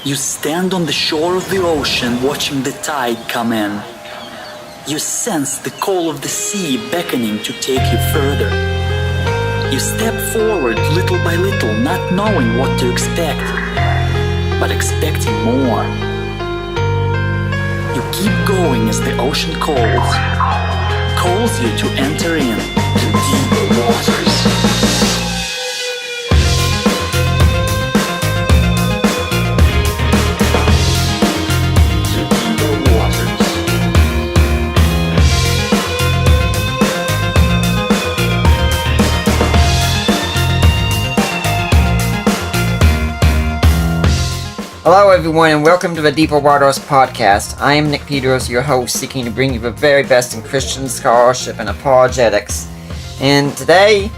You stand on the shore of the ocean watching the tide come in. You sense the call of the sea beckoning to take you further. You step forward little by little, not knowing what to expect, but expecting more. You keep going as the ocean calls you to enter in to deeper waters. Hello everyone and welcome to the Deeper Waters podcast. I am Nick Peters, your host, seeking to bring you the very best in Christian scholarship and apologetics. And today,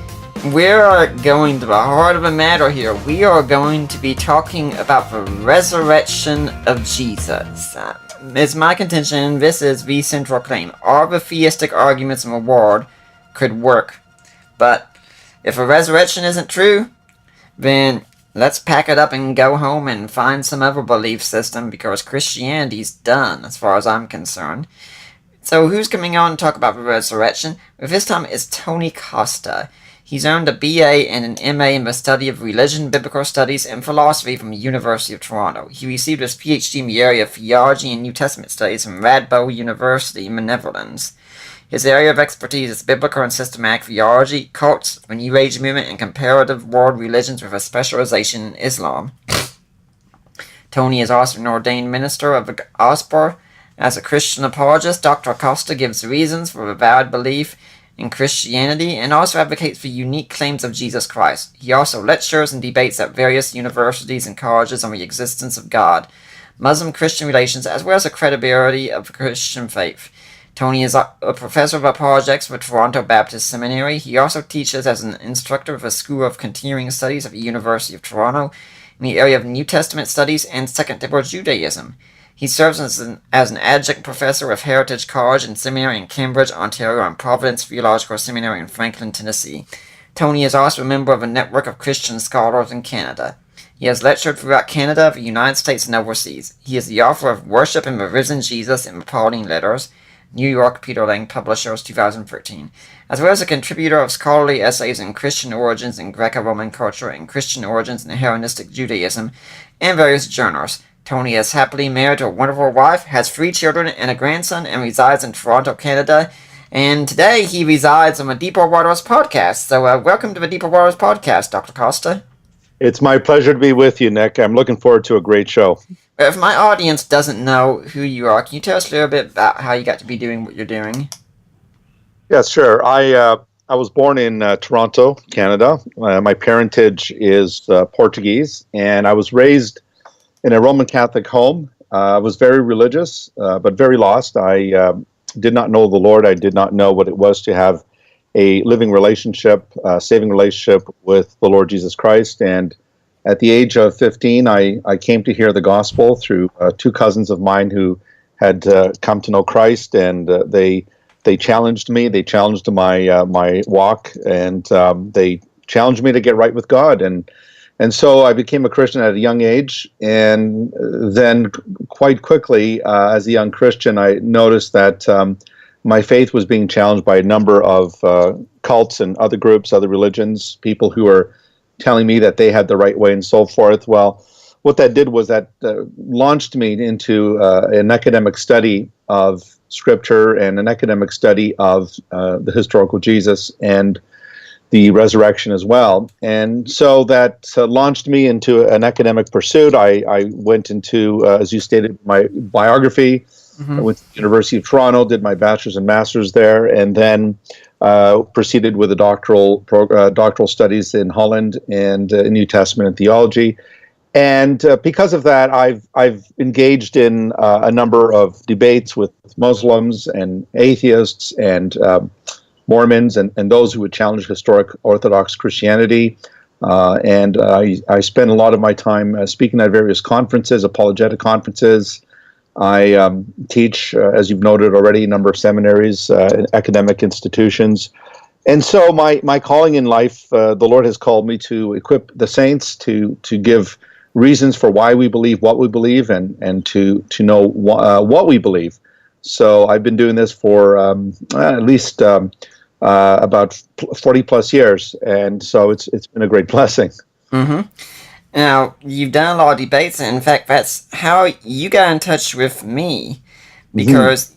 we are going to the heart of the matter here. We are going to be talking about the resurrection of Jesus. It's my contention, this is the central claim. All the theistic arguments in the world could work. But if a resurrection isn't true, then let's pack it up and go home and find some other belief system, because Christianity's done as far as I'm concerned. So who's coming on to talk about the resurrection? Well, this time it's Tony Costa. He's earned a BA and an MA in the study of religion, biblical studies, and philosophy from the University of Toronto. He received his PhD in the area of theology and New Testament studies from Radboud University in the Netherlands. His area of expertise is biblical and systematic theology, cults, the New Age movement, and comparative world religions with a specialization in Islam. Tony is also an ordained minister of the gospel. As a Christian apologist, Dr. Costa gives reasons for the valid belief in Christianity and also advocates for unique claims of Jesus Christ. He also lectures and debates at various universities and colleges on the existence of God, Muslim-Christian relations, as well as the credibility of the Christian faith. Tony is a professor of apologetics for Toronto Baptist Seminary. He also teaches as an instructor of the School of Continuing Studies at the University of Toronto in the area of New Testament studies and Second Temple Judaism. He serves as an adjunct professor of Heritage College and Seminary in Cambridge, Ontario, and Providence Theological Seminary in Franklin, Tennessee. Tony is also a member of a network of Christian scholars in Canada. He has lectured throughout Canada, the United States, and overseas. He is the author of Worship in the Risen Jesus in the Pauline Letters, New York, Peter Lang Publishers, 2013, as well as a contributor of scholarly essays in Christian origins in Greco-Roman culture and Christian origins in Hellenistic Judaism, and various journals. Tony is happily married to a wonderful wife, has 3 children and a grandson, and resides in Toronto, Canada. And today he resides on the Deeper Waters podcast. So welcome to the Deeper Waters podcast, Dr. Costa. It's my pleasure to be with you, Nick. I'm looking forward to a great show. If my audience doesn't know who you are, can you tell us a little bit about how you got to be doing what you're doing? Yes, sure. I was born in Toronto, Canada. My parentage is Portuguese, and I was raised in a Roman Catholic home. I was very religious, but very lost. I did not know the Lord. I did not know what it was to have a living relationship, saving relationship with the Lord Jesus Christ. And at the age of 15, I came to hear the gospel through 2 cousins of mine who had come to know Christ, and they challenged me. They challenged my walk, and they challenged me to get right with God. And so I became a Christian at a young age, and then quite quickly, as a young Christian, I noticed that my faith was being challenged by a number of cults and other groups, other religions, people who were telling me that they had the right way and so forth. Well, what that did was that launched me into an academic study of Scripture and an academic study of the historical Jesus and the resurrection as well. And so that launched me into an academic pursuit. I went into, as you stated, my biography. I went to the University of Toronto, did my bachelor's and master's there, and then proceeded with a doctoral studies in Holland and in New Testament and theology. And because of that, I've engaged in a number of debates with Muslims and atheists and Mormons and those who would challenge historic Orthodox Christianity. And I spend a lot of my time speaking at various conferences, apologetic conferences. I teach, as you've noted already, a number of seminaries, academic institutions. And so my calling in life, the Lord has called me to equip the saints to give reasons for why we believe what we believe, and to know what we believe. So I've been doing this for at least about 40 plus years, and so it's been a great blessing. Mm-hmm. Now, you've done a lot of debates, and in fact, that's how you got in touch with me, because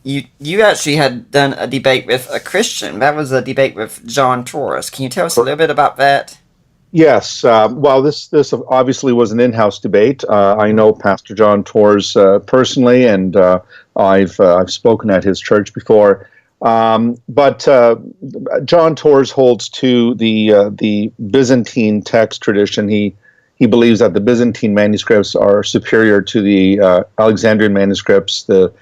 you actually had done a debate with a Christian. That was a debate with John Torres. Can you tell us a little bit about that? Yes. Well, this obviously was an in-house debate. I know Pastor John Torres personally, and I've spoken at his church before. But John Torres holds to the Byzantine text tradition. He believes that the Byzantine manuscripts are superior to the Alexandrian manuscripts, the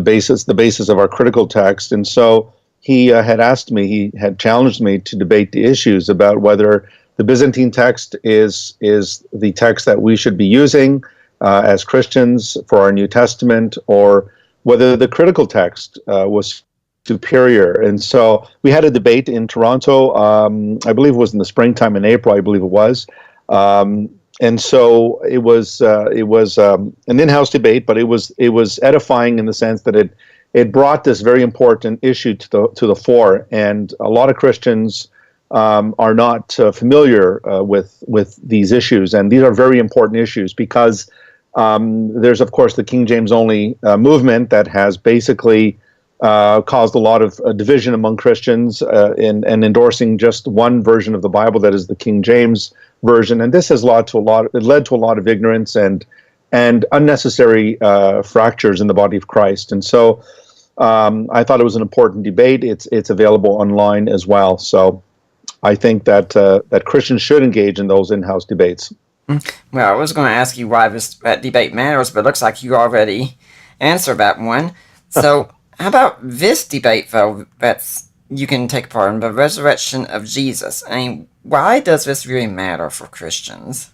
basis of our critical text. And so he had challenged me to debate the issues about whether the Byzantine text is the text that we should be using as Christians for our New Testament, or whether the critical text was superior. And so we had a debate in Toronto. I believe it was in the springtime, in April, I believe it was. And so it was an in-house debate, but it was edifying in the sense that it brought this very important issue to the fore. And a lot of Christians are not familiar with these issues, and these are very important issues because there's, of course, the King James only movement that has basically caused a lot of division among Christians in endorsing just one version of the Bible, that is the King James version, and this has led to a lot of ignorance and unnecessary fractures in the body of Christ. And so I thought it was an important debate. It's available online as well. So I think that Christians should engage in those in-house debates. Well, I was going to ask you why that debate matters, but it looks like you already answered that one. So how about this debate, though, you can take part in, the resurrection of Jesus? I mean, why does this really matter for Christians?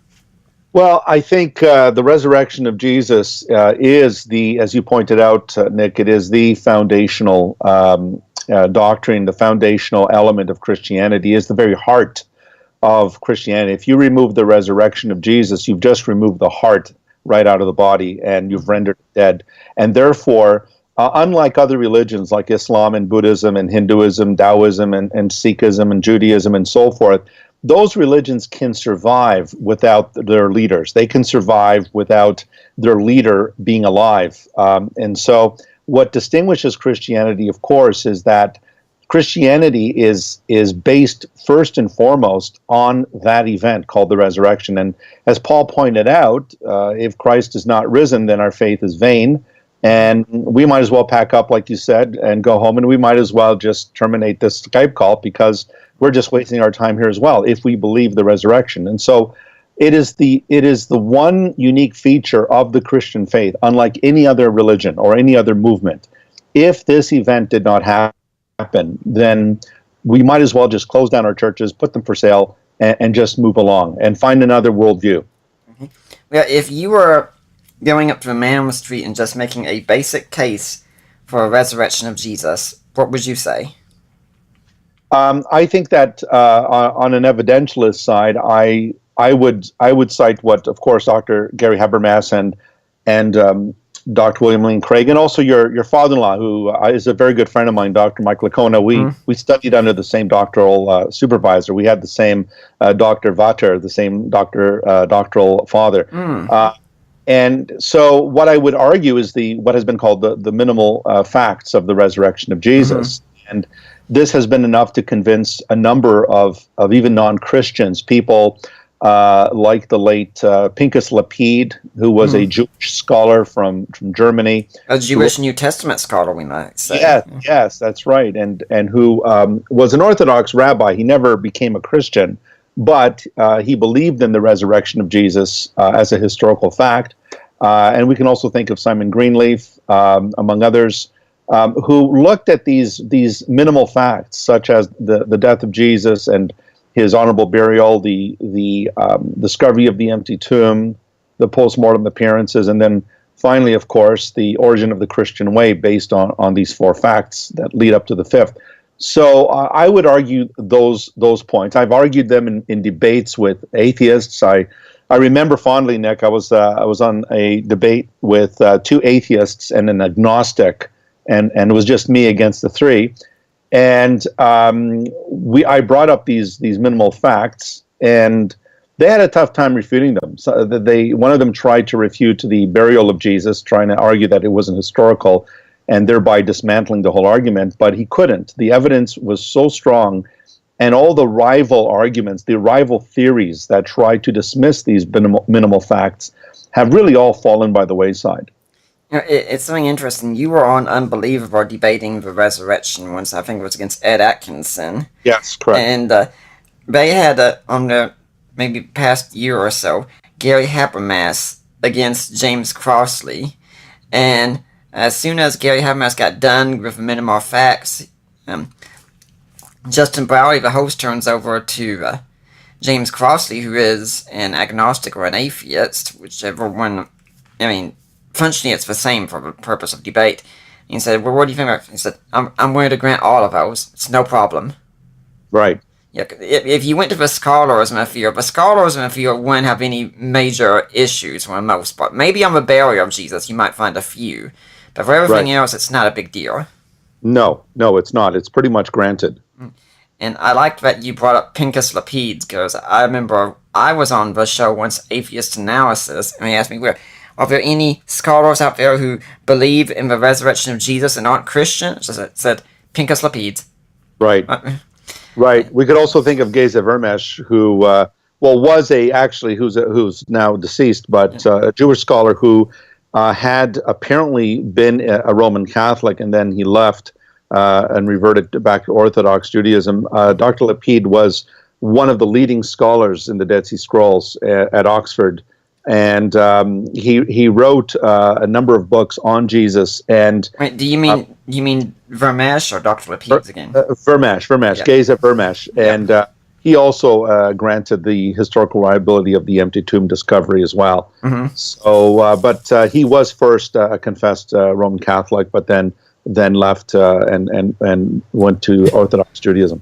Well, I think the resurrection of Jesus is as you pointed out, Nick, it is the foundational doctrine, the foundational element of Christianity, is the very heart of Christianity. If you remove the resurrection of Jesus, you've just removed the heart right out of the body, and you've rendered it dead. And therefore, unlike other religions like Islam and Buddhism and Hinduism, Taoism and Sikhism and Judaism and so forth, those religions can survive without their leaders. They can survive without their leader being alive. And so what distinguishes Christianity, of course, is that Christianity is based first and foremost on that event called the resurrection. And as Paul pointed out, if Christ is not risen, then our faith is vain. And we might as well pack up, like you said, and go home, and we might as well just terminate this Skype call because we're just wasting our time here as well if we believe the resurrection. And so it is the one unique feature of the Christian faith, unlike any other religion or any other movement. If this event did not happen, then we might as well just close down our churches, put them for sale, and just move along and find another worldview. Mm-hmm. Well, if you were going up to a man on the street and just making a basic case for a resurrection of Jesus, what would you say? I think that on an evidentialist side, I would cite what, of course, Dr. Gary Habermas and Dr. William Lane Craig, and also your father-in-law, who is a very good friend of mine, Dr. Mike Licona. We studied under the same doctoral supervisor. We had the same Dr. Vater, the same doctoral father. And so what I would argue is what has been called the minimal facts of the resurrection of Jesus. And this has been enough to convince a number of even non-Christians, people like the late Pinchas Lapide, who was a Jewish scholar from Germany. A Jewish New Testament scholar, we might say. Yes, that's right. And who was an Orthodox rabbi. He never became a Christian, but he believed in the resurrection of Jesus as a historical fact. And we can also think of Simon Greenleaf, among others, who looked at these minimal facts, such as the death of Jesus and his honorable burial, the discovery of the empty tomb, the post-mortem appearances, and then finally, of course, the origin of the Christian way based on these four facts that lead up to the fifth. So I would argue those points. I've argued them in debates with atheists. I I remember fondly, Nick. I was on a debate with two atheists and an agnostic, and it was just me against the three. And I brought up these minimal facts, and they had a tough time refuting them. So one of them tried to refute the burial of Jesus, trying to argue that it wasn't historical, and thereby dismantling the whole argument. But he couldn't. The evidence was so strong, and all the rival arguments, the rival theories that try to dismiss these minimal facts, have really all fallen by the wayside. It's something interesting. You were on Unbelievable debating the resurrection once. I think it was against Ed Atkinson. Yes, correct. And they had, on the maybe past year or so, Gary Habermas against James Crossley. And as soon as Gary Habermas got done with the minimal facts, Justin Browley, the host, turns over to James Crossley, who is an agnostic or an atheist, whichever one. I mean, functionally it's the same for the purpose of debate. And he said, well, what do you think about it? He said, I'm willing to grant all of those. It's no problem. Right. Yeah, if you went to the scholars in the field wouldn't have any major issues for the most part. Maybe on the burial of Jesus, you might find a few. But for everything else, it's not a big deal. No, it's not. It's pretty much granted. And I liked that you brought up Pincus Lapides, because I remember I was on the show once, Atheist Analysis, and he asked me, are there any scholars out there who believe in the resurrection of Jesus and aren't Christians? I said, Pincus Lapides. Right. Right. We could also think of Geza Vermesh, who, who's now deceased, but a Jewish scholar who had apparently been a Roman Catholic, and then he left and reverted back to Orthodox Judaism. Dr. Lapide was one of the leading scholars in the Dead Sea Scrolls at Oxford, and he wrote a number of books on Jesus. And wait, do you mean Vermesh or Dr. Lapide again? Vermesh, Yeah. Geza Vermesh, and he also granted the historical reliability of the empty tomb discovery as well. Mm-hmm. So, but he was first a confessed Roman Catholic, but then left and went to Orthodox Judaism.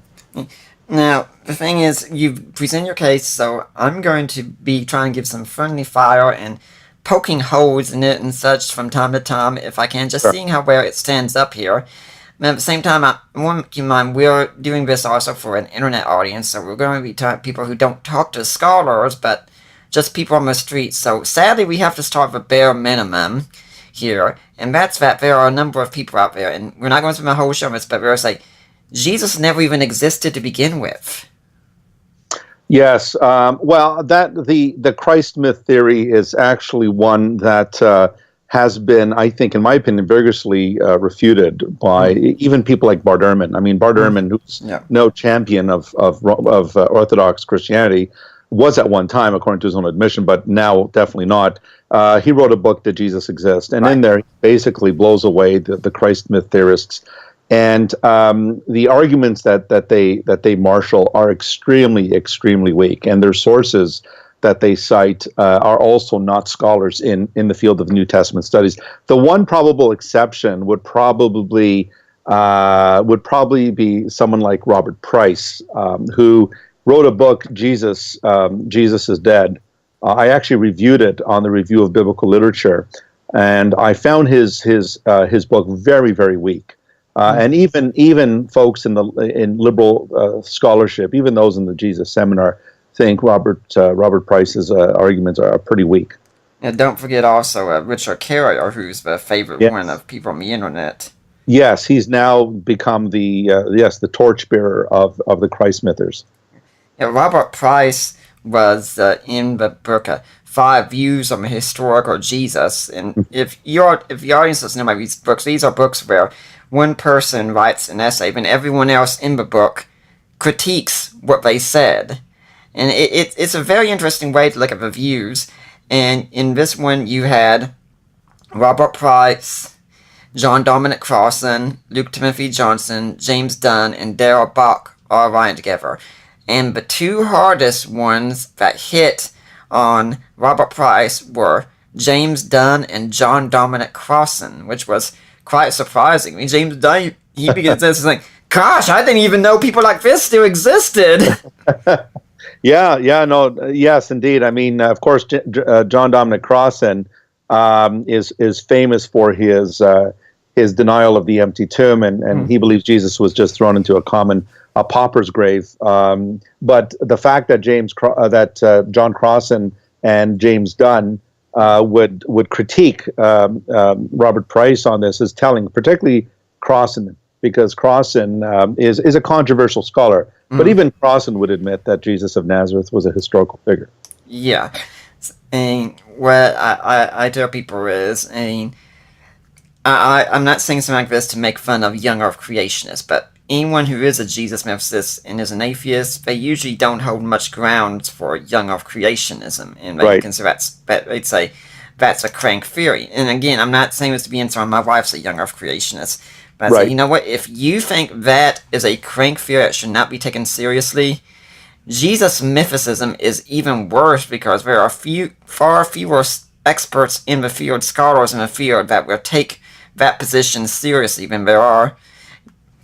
Now, the thing is, you present your case, so I'm going to be trying to give some friendly fire and poking holes in it and such from time to time, if I can, just seeing how well it stands up here. And at the same time, I want to keep in mind, we're doing this also for an internet audience, so we're going to be talking to people who don't talk to scholars, but just people on the street. So sadly, we have to start with a bare minimum here, and that's that there are a number of people out there, and we're not going through my whole show on this, but we're like, Jesus never even existed to begin with. Yes, well, the Christ myth theory is actually one that has been, I think, in my opinion, vigorously refuted by even people like Bart Ehrman. I mean, Bart Ehrman, who's no champion of Orthodox Christianity, was at one time, according to his own admission, but now definitely not. He wrote a book that Jesus exists, and in there he basically blows away the Christ myth theorists. And the arguments that they marshal are extremely weak, and their sources that they cite are also not scholars in the field of New Testament studies. The one probable exception would probably be someone like Robert Price, who wrote a book, Jesus is Dead. I actually reviewed it on the Review of Biblical Literature, and I found his book very weak. And even folks in liberal scholarship, even those in the Jesus Seminar, think Robert Price's arguments are pretty weak. And don't forget also Richard Carrier, who's the favorite one of people on the internet. Yes, he's now become the torchbearer of the Christ mythers. Yeah, Robert Price was in the book 5 Views on the Historical Jesus, and if the audience doesn't know about these books, these are books where one person writes an essay, and everyone else in the book critiques what they said. And it's a very interesting way to look at the views. And in this one, you had Robert Price, John Dominic Crossan, Luke Timothy Johnson, James Dunn, and Darrell Buck all writing together. And the two hardest ones that hit on Robert Price were James Dunn and John Dominic Crossan, which was quite surprising. I mean, James Dunn, he begins this like, gosh, I didn't even know people like this still existed. Yes, indeed. I mean, of course, John Dominic Crossan is famous for his denial of the empty tomb, and he believes Jesus was just thrown into a pauper's grave. But the fact that John Crossan and James Dunn would critique Robert Price on this is telling, particularly Crossan, because Crossan is a controversial scholar. But even Crossan would admit that Jesus of Nazareth was a historical figure. Yeah. And what I tell people is, I'm not saying something like this to make fun of young Earth creationists, but anyone who is a Jesus mythicist and is an atheist, they usually don't hold much ground for young Earth creationism, and they consider they'd say that's a crank theory. And again, I'm not saying this to be insulting. My wife's a young Earth creationist, but I say, you know what? If you think that is a crank theory that should not be taken seriously, Jesus mythicism is even worse, because there are far fewer experts in the field, scholars in the field, that will take that position seriously than there are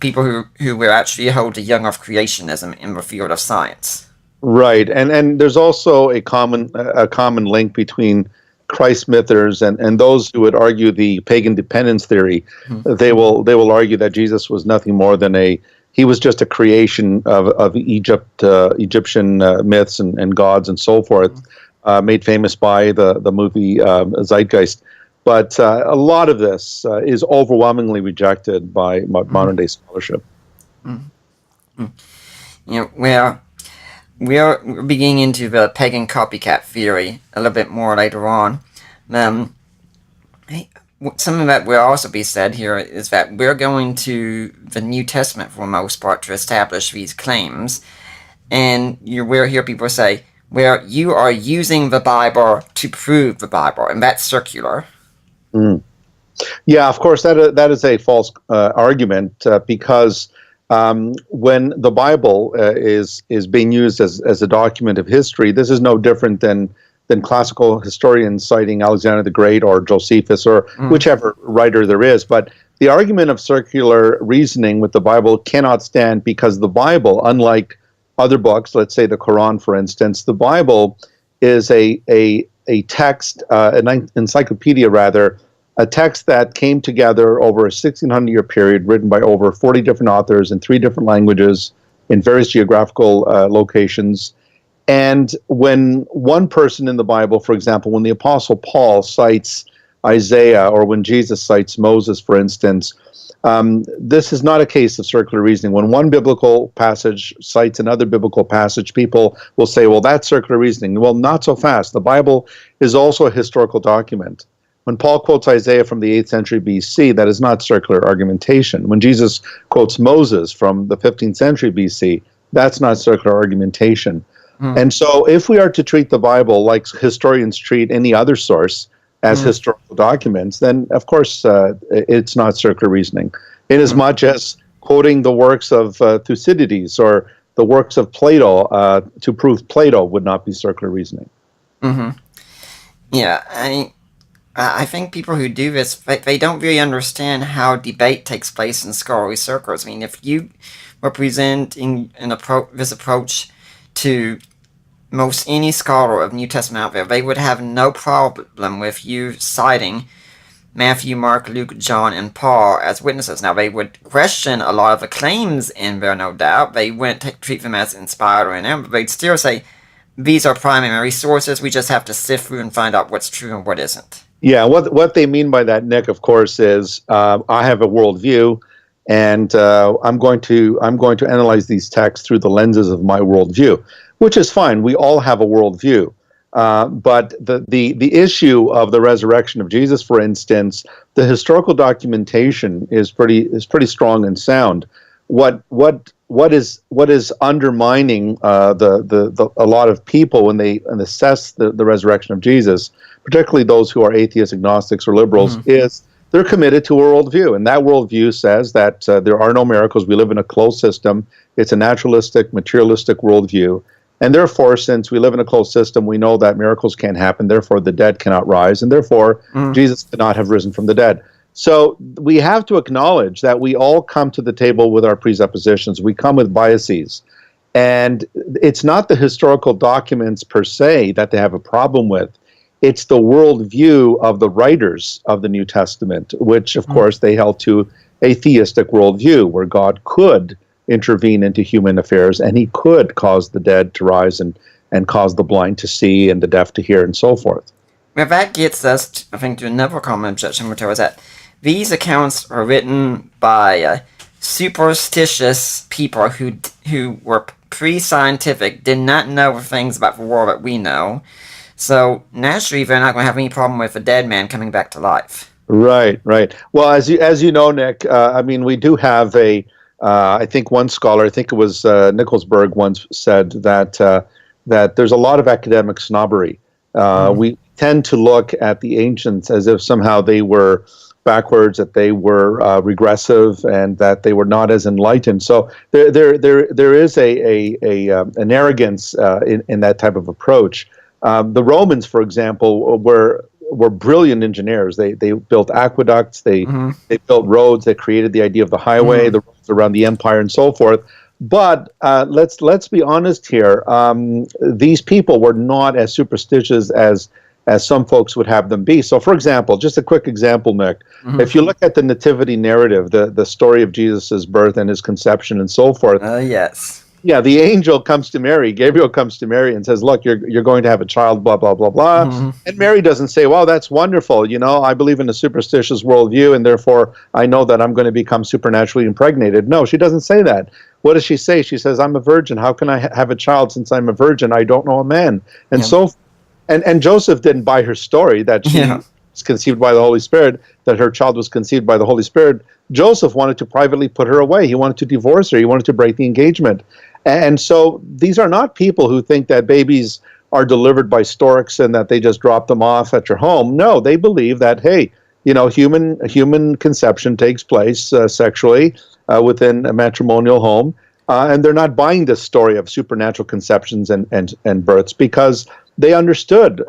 people who will actually hold to young Earth creationism in the field of science. Right, and there's also a common link between Christ mythers and those who would argue the pagan dependence theory. They will argue that Jesus was nothing more than he was just a creation of Egyptian myths and gods and so forth, made famous by the movie Zeitgeist. But a lot of this is overwhelmingly rejected by modern day scholarship. We're beginning into the pagan copycat theory a little bit more later on. Something that will also be said here is that we're going to the New Testament for the most part to establish these claims, and we'll hear people say, well, you are using the Bible to prove the Bible, and that's circular. Yeah, of course, that is a false argument, because when the Bible is being used as a document of history, this is no different than classical historians citing Alexander the Great or Josephus or whichever writer there is. But the argument of circular reasoning with the Bible cannot stand, because the Bible, unlike other books, let's say the Quran, for instance, the Bible is a text, an encyclopedia rather, a text that came together over a 1,600-year period, written by over 40 different authors in 3 different languages in various geographical locations. And when one person in the Bible, for example, when the Apostle Paul cites Isaiah, or when Jesus cites Moses, for instance, this is not a case of circular reasoning. When one biblical passage cites another biblical passage, people will say, well, that's circular reasoning. Well, not so fast. The Bible is also a historical document. When Paul quotes Isaiah from the 8th century BC, that is not circular argumentation. When Jesus quotes Moses from the 15th century BC, that's not circular argumentation. And so if we are to treat the Bible like historians treat any other source as historical documents, then of course it's not circular reasoning. Inasmuch as quoting the works of Thucydides or the works of Plato to prove Plato would not be circular reasoning. Yeah, I think people who do this, they don't really understand how debate takes place in scholarly circles. I mean, if you were presenting this approach to most any scholar of New Testament out there, they would have no problem with you citing Matthew, Mark, Luke, John, and Paul as witnesses. Now, they would question a lot of the claims in there, no doubt. They wouldn't treat them as inspired or anything, but they'd still say, these are primary sources, we just have to sift through and find out what's true and what isn't. Yeah, what they mean by that, Nick, of course, is I have a worldview, and I'm going to analyze these texts through the lenses of my worldview, which is fine. We all have a worldview. But the issue of the resurrection of Jesus, for instance, the historical documentation is pretty strong and sound. What is undermining a lot of people when they assess the resurrection of Jesus, particularly those who are atheists, agnostics, or liberals, is they're committed to a worldview, and that worldview says that there are no miracles. We live in a closed system. It's a naturalistic, materialistic worldview. And therefore, since we live in a closed system, we know that miracles can't happen. Therefore, the dead cannot rise. And therefore, Jesus could not have risen from the dead. So we have to acknowledge that we all come to the table with our presuppositions. We come with biases. And it's not the historical documents per se that they have a problem with. It's the worldview of the writers of the New Testament, which, of course, they held to a theistic worldview where God could intervene into human affairs and he could cause the dead to rise and cause the blind to see and the deaf to hear and so forth. Well, that gets us, I think, to another common objection, which was that these accounts are written by superstitious people who were pre-scientific, did not know things about the world that we know. So naturally, they're not going to have any problem with a dead man coming back to life. Right, right. Well, as you know, Nick, I mean, we do have I think one scholar, I think it was Nicholsberg, once said that there's a lot of academic snobbery. We tend to look at the ancients as if somehow they were backwards, that they were regressive, and that they were not as enlightened. So there is an arrogance in that type of approach. The Romans, for example, were brilliant engineers. They built aqueducts, they built roads, they created the idea of the highway, the roads around the empire, and so forth. But let's be honest here. These people were not as superstitious as some folks would have them be. So, for example, just a quick example, Nick, if you look at the nativity narrative, the story of Jesus' birth and his conception and so forth. Yes. Yeah, the angel comes to Mary, Gabriel comes to Mary and says, look, you're going to have a child, blah, blah, blah, blah. And Mary doesn't say, wow, that's wonderful. You know, I believe in a superstitious worldview, and therefore I know that I'm going to become supernaturally impregnated. No, she doesn't say that. What does she say? She says, I'm a virgin. How can I have a child since I'm a virgin? I don't know a man. And and Joseph didn't buy her story that she was conceived by the Holy Spirit, that her child was conceived by the Holy Spirit. Joseph wanted to privately put her away. He wanted to divorce her. He wanted to break the engagement. And so these are not people who think that babies are delivered by storks and that they just drop them off at your home. No, they believe that, hey, you know, human conception takes place sexually within a matrimonial home. And they're not buying this story of supernatural conceptions and births because they understood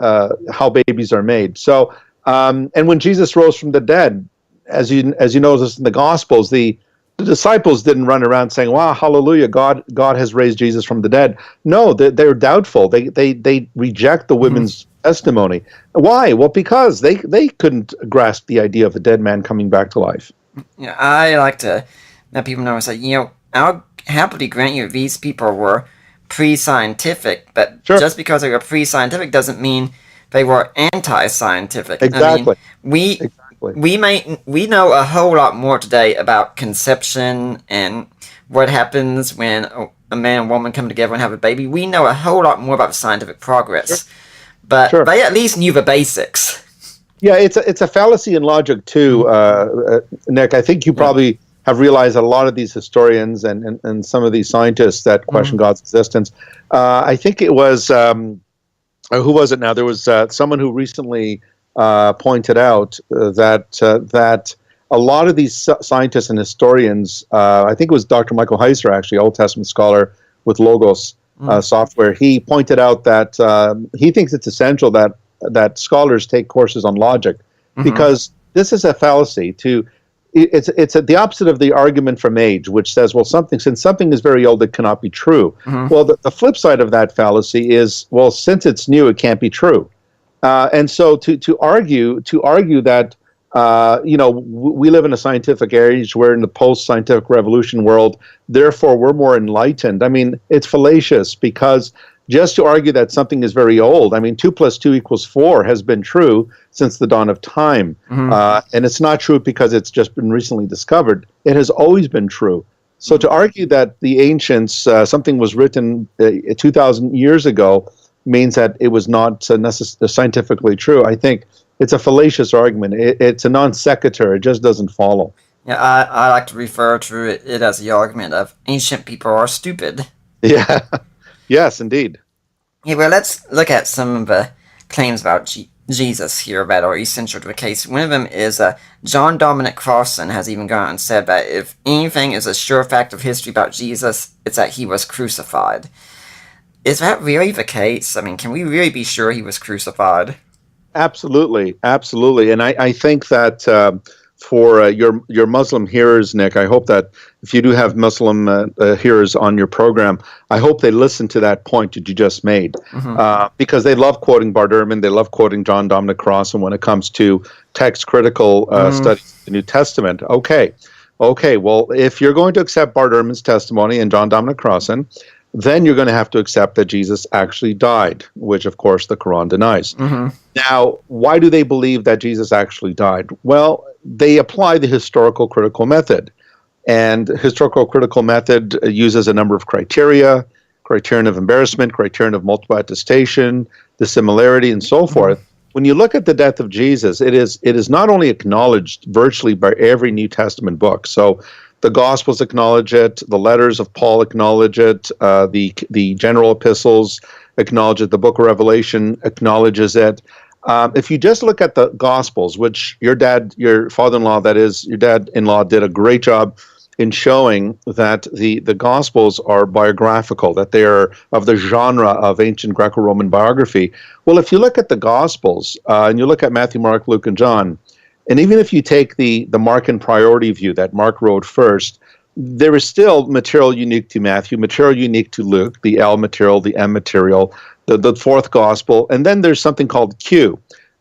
how babies are made. So, and when Jesus rose from the dead, as you notice in the Gospels, the disciples didn't run around saying, "Wow, hallelujah! God has raised Jesus from the dead." No, they're doubtful. They reject the women's testimony. Why? Well, because they couldn't grasp the idea of a dead man coming back to life. Yeah, I like to let people know. Say, you know, I'll happily grant you these people were pre-scientific, but just because they were pre-scientific doesn't mean they were anti-scientific. Exactly. I mean, we know a whole lot more today about conception and what happens when a man and woman come together and have a baby. We know a whole lot more about scientific progress, but they at least knew the basics. Yeah, it's a fallacy in logic too, Nick. I think you probably have realized that a lot of these historians and some of these scientists that question God's existence. I think it was who was it now? There was someone who recently pointed out that a lot of these scientists and historians, I think it was Dr. Michael Heiser, actually, Old Testament scholar with Logos software, he pointed out that he thinks it's essential that scholars take courses on logic, because this is a fallacy. It's the opposite of the argument from age, which says, well, since something is very old, it cannot be true. Well, the flip side of that fallacy is, well, since it's new, it can't be true. And so to argue that we live in a scientific age, we're in the post-scientific revolution world, therefore we're more enlightened. I mean, it's fallacious, because just to argue that something is very old, I mean, 2 + 2 = 4 has been true since the dawn of time. And it's not true because it's just been recently discovered. It has always been true. So to argue that the ancients, something was written 2,000 years ago, means that it was not scientifically true. I think it's a fallacious argument. It's a non sequitur. It just doesn't follow. Yeah, I like to refer to it as the argument of ancient people are stupid. Yeah. Yes, indeed. Yeah, well, let's look at some of the claims about Jesus here that are essential to the case. One of them is John Dominic Crossan has even gone out and said that if anything is a sure fact of history about Jesus, it's that he was crucified. Is that really the case? I mean, can we really be sure he was crucified? Absolutely, absolutely. And I think that for your Muslim hearers, Nick, I hope that if you do have Muslim hearers on your program, I hope they listen to that point that you just made, because they love quoting Bart Ehrman, they love quoting John Dominic Crossan when it comes to text critical studies of the New Testament. Okay, well, if you're going to accept Bart Ehrman's testimony and John Dominic Crossan, then you're going to have to accept that Jesus actually died, which, of course, the Quran denies. Now, why do they believe that Jesus actually died? Well, they apply the historical critical method. And historical critical method uses a number of criteria: criterion of embarrassment, criterion of multiple attestation, dissimilarity, and so forth. When you look at the death of Jesus, it is not only acknowledged virtually by every New Testament book. So the Gospels acknowledge it, the letters of Paul acknowledge it, the general epistles acknowledge it, the book of Revelation acknowledges it. If you just look at the Gospels, which your father-in-law, that is, your dad-in-law did a great job in showing that the Gospels are biographical, that they are of the genre of ancient Greco-Roman biography. Well, if you look at the Gospels, and you look at Matthew, Mark, Luke, and John, and even if you take the Markan priority view that Mark wrote first, there is still material unique to Matthew, material unique to Luke, the L material, the M material, the fourth gospel, and then there's something called Q,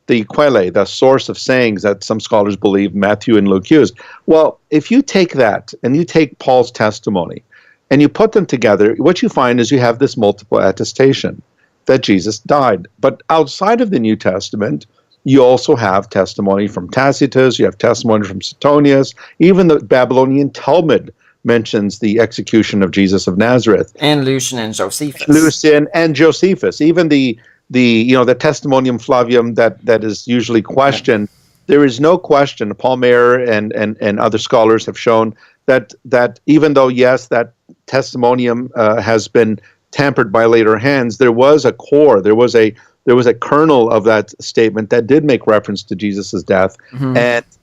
the quelle, the source of sayings that some scholars believe Matthew and Luke used. Well, if you take that and you take Paul's testimony and you put them together, what you find is you have this multiple attestation that Jesus died. But outside of the New Testament, you also have testimony from Tacitus, you have testimony from Suetonius, even the Babylonian Talmud mentions the execution of Jesus of Nazareth. And Lucian and Josephus. Even the Testimonium Flavium that is usually questioned. There is no question. Paul Mayer and other scholars have shown that even though, yes, that Testimonium has been tampered by later hands, there was a core, there was a kernel of that statement that did make reference to Jesus' death.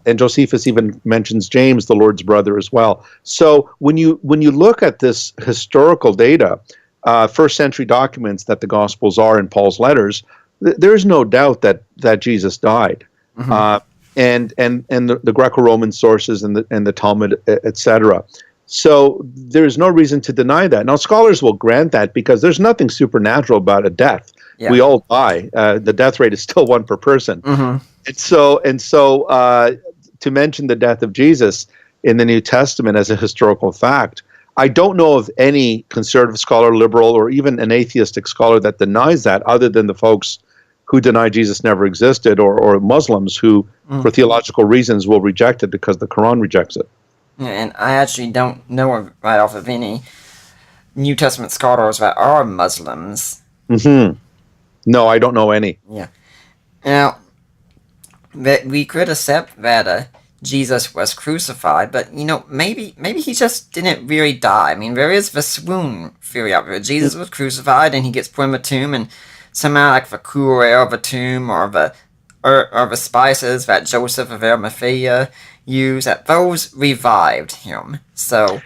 And Josephus even mentions James, the Lord's brother, as well. So when you look at this historical data, first century documents that the Gospels are in Paul's letters, there's no doubt that Jesus died. And the Greco-Roman sources and the Talmud, etc. So there's no reason to deny that. Now, scholars will grant that because there's nothing supernatural about a death. Yeah. We all die. The death rate is still one per person. And so to mention the death of Jesus in the New Testament as a historical fact, I don't know of any conservative scholar, liberal, or even an atheistic scholar that denies that, other than the folks who deny Jesus never existed, or Muslims who, for theological reasons, will reject it because the Quran rejects it. Yeah, and I actually don't know right off of any New Testament scholars that are Muslims. No, I don't know any. Yeah. Now, that we could accept that Jesus was crucified, but maybe he just didn't really die. I mean, there is the swoon theory out there. Jesus was crucified, and he gets put in the tomb, and somehow like the cool air of the tomb, or the spices that Joseph of Arimathea used, that those revived him. So.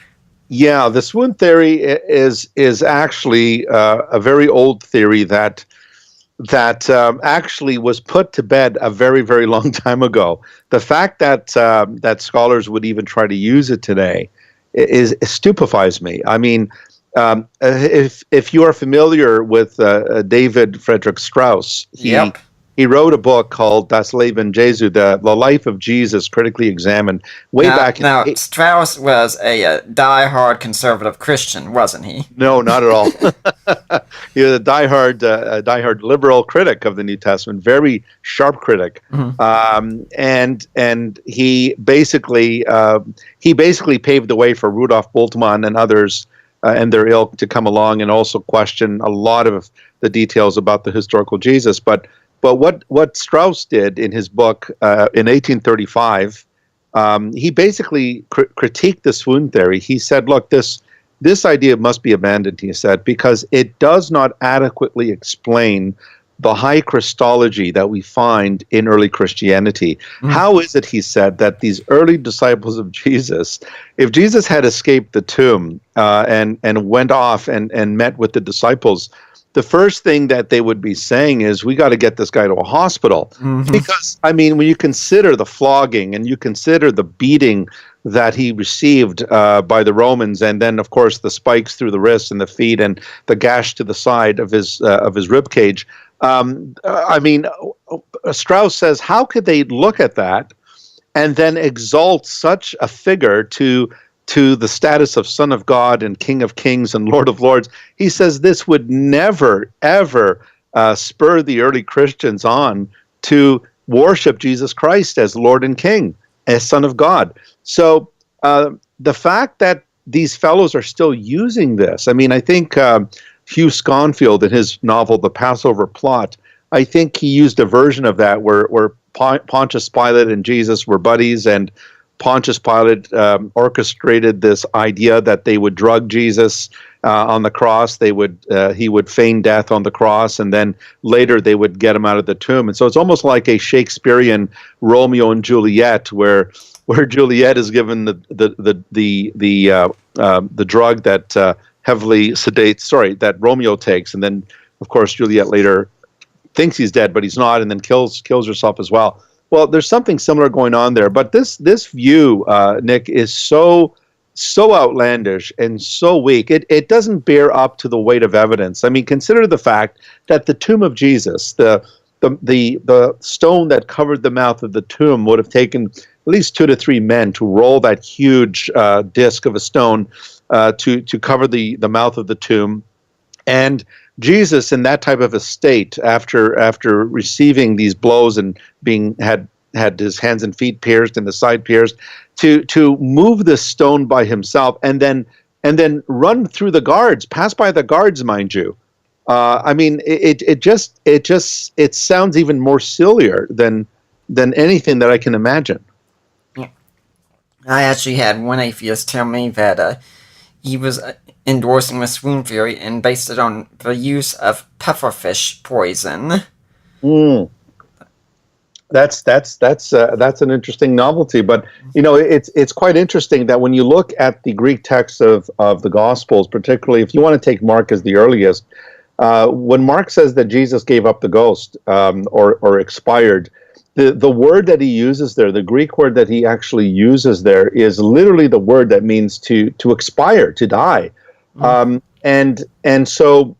Yeah, the swoon theory is actually a very old theory that actually was put to bed a very, very long time ago. The fact that scholars would even try to use it today stupefies me. I mean, if you are familiar with David Friedrich Strauss, he wrote a book called Das Leben Jesu, the Life of Jesus, critically examined, back in... Now, Strauss was a die-hard conservative Christian, wasn't he? No, not at all. He was a die-hard liberal critic of the New Testament, very sharp critic. And he basically paved the way for Rudolf Bultmann and others and their ilk to come along and also question a lot of the details about the historical Jesus. But what Strauss did in his book in 1835, he basically critiqued the swoon theory. He said, look, this idea must be abandoned, he said, because it does not adequately explain the high Christology that we find in early Christianity. How is it, he said, that these early disciples of Jesus, if Jesus had escaped the tomb and went off and met with the disciples the first thing that they would be saying is, we got to get this guy to a hospital. Because, I mean, when you consider the flogging and you consider the beating that he received by the Romans, and then, of course, the spikes through the wrists and the feet and the gash to the side of his rib cage. I mean, Strauss says, how could they look at that and then exalt such a figure to the status of Son of God and King of Kings and Lord of Lords? He says this would never, ever spur the early Christians on to worship Jesus Christ as Lord and King, as Son of God. So the fact that these fellows are still using this, I mean, I think Hugh Sconfield, in his novel The Passover Plot, I think he used a version of that where Pontius Pilate and Jesus were buddies, and Pontius Pilate orchestrated this idea that they would drug Jesus on the cross. He would feign death on the cross, and then later they would get him out of the tomb. And so it's almost like a Shakespearean Romeo and Juliet, where Juliet is given the drug that heavily sedates, that Romeo takes, and then of course Juliet later thinks he's dead, but he's not, and then kills herself as well. Well, there's something similar going on there, but this view, Nick, is so outlandish and so weak. It doesn't bear up to the weight of evidence. I mean, consider the fact that the tomb of Jesus, the stone that covered the mouth of the tomb, would have taken at least 2 to 3 men to roll that huge disc of a stone to cover the mouth of the tomb. And Jesus, in that type of a state, after receiving these blows and had his hands and feet pierced and the side pierced, to move this stone by himself and then run through the guards, pass by the guards, mind you. I mean, it sounds even more sillier than anything that I can imagine. Yeah. I actually had one atheist tell me that he was endorsing the swoon theory and based it on the use of pufferfish poison. That's an interesting novelty, but it's quite interesting that when you look at the Greek text of the Gospels, particularly if you want to take Mark as the earliest, when Mark says that Jesus gave up the ghost or expired, the word that he uses there, the Greek word that he actually uses there, is literally the word that means to expire, to die. And so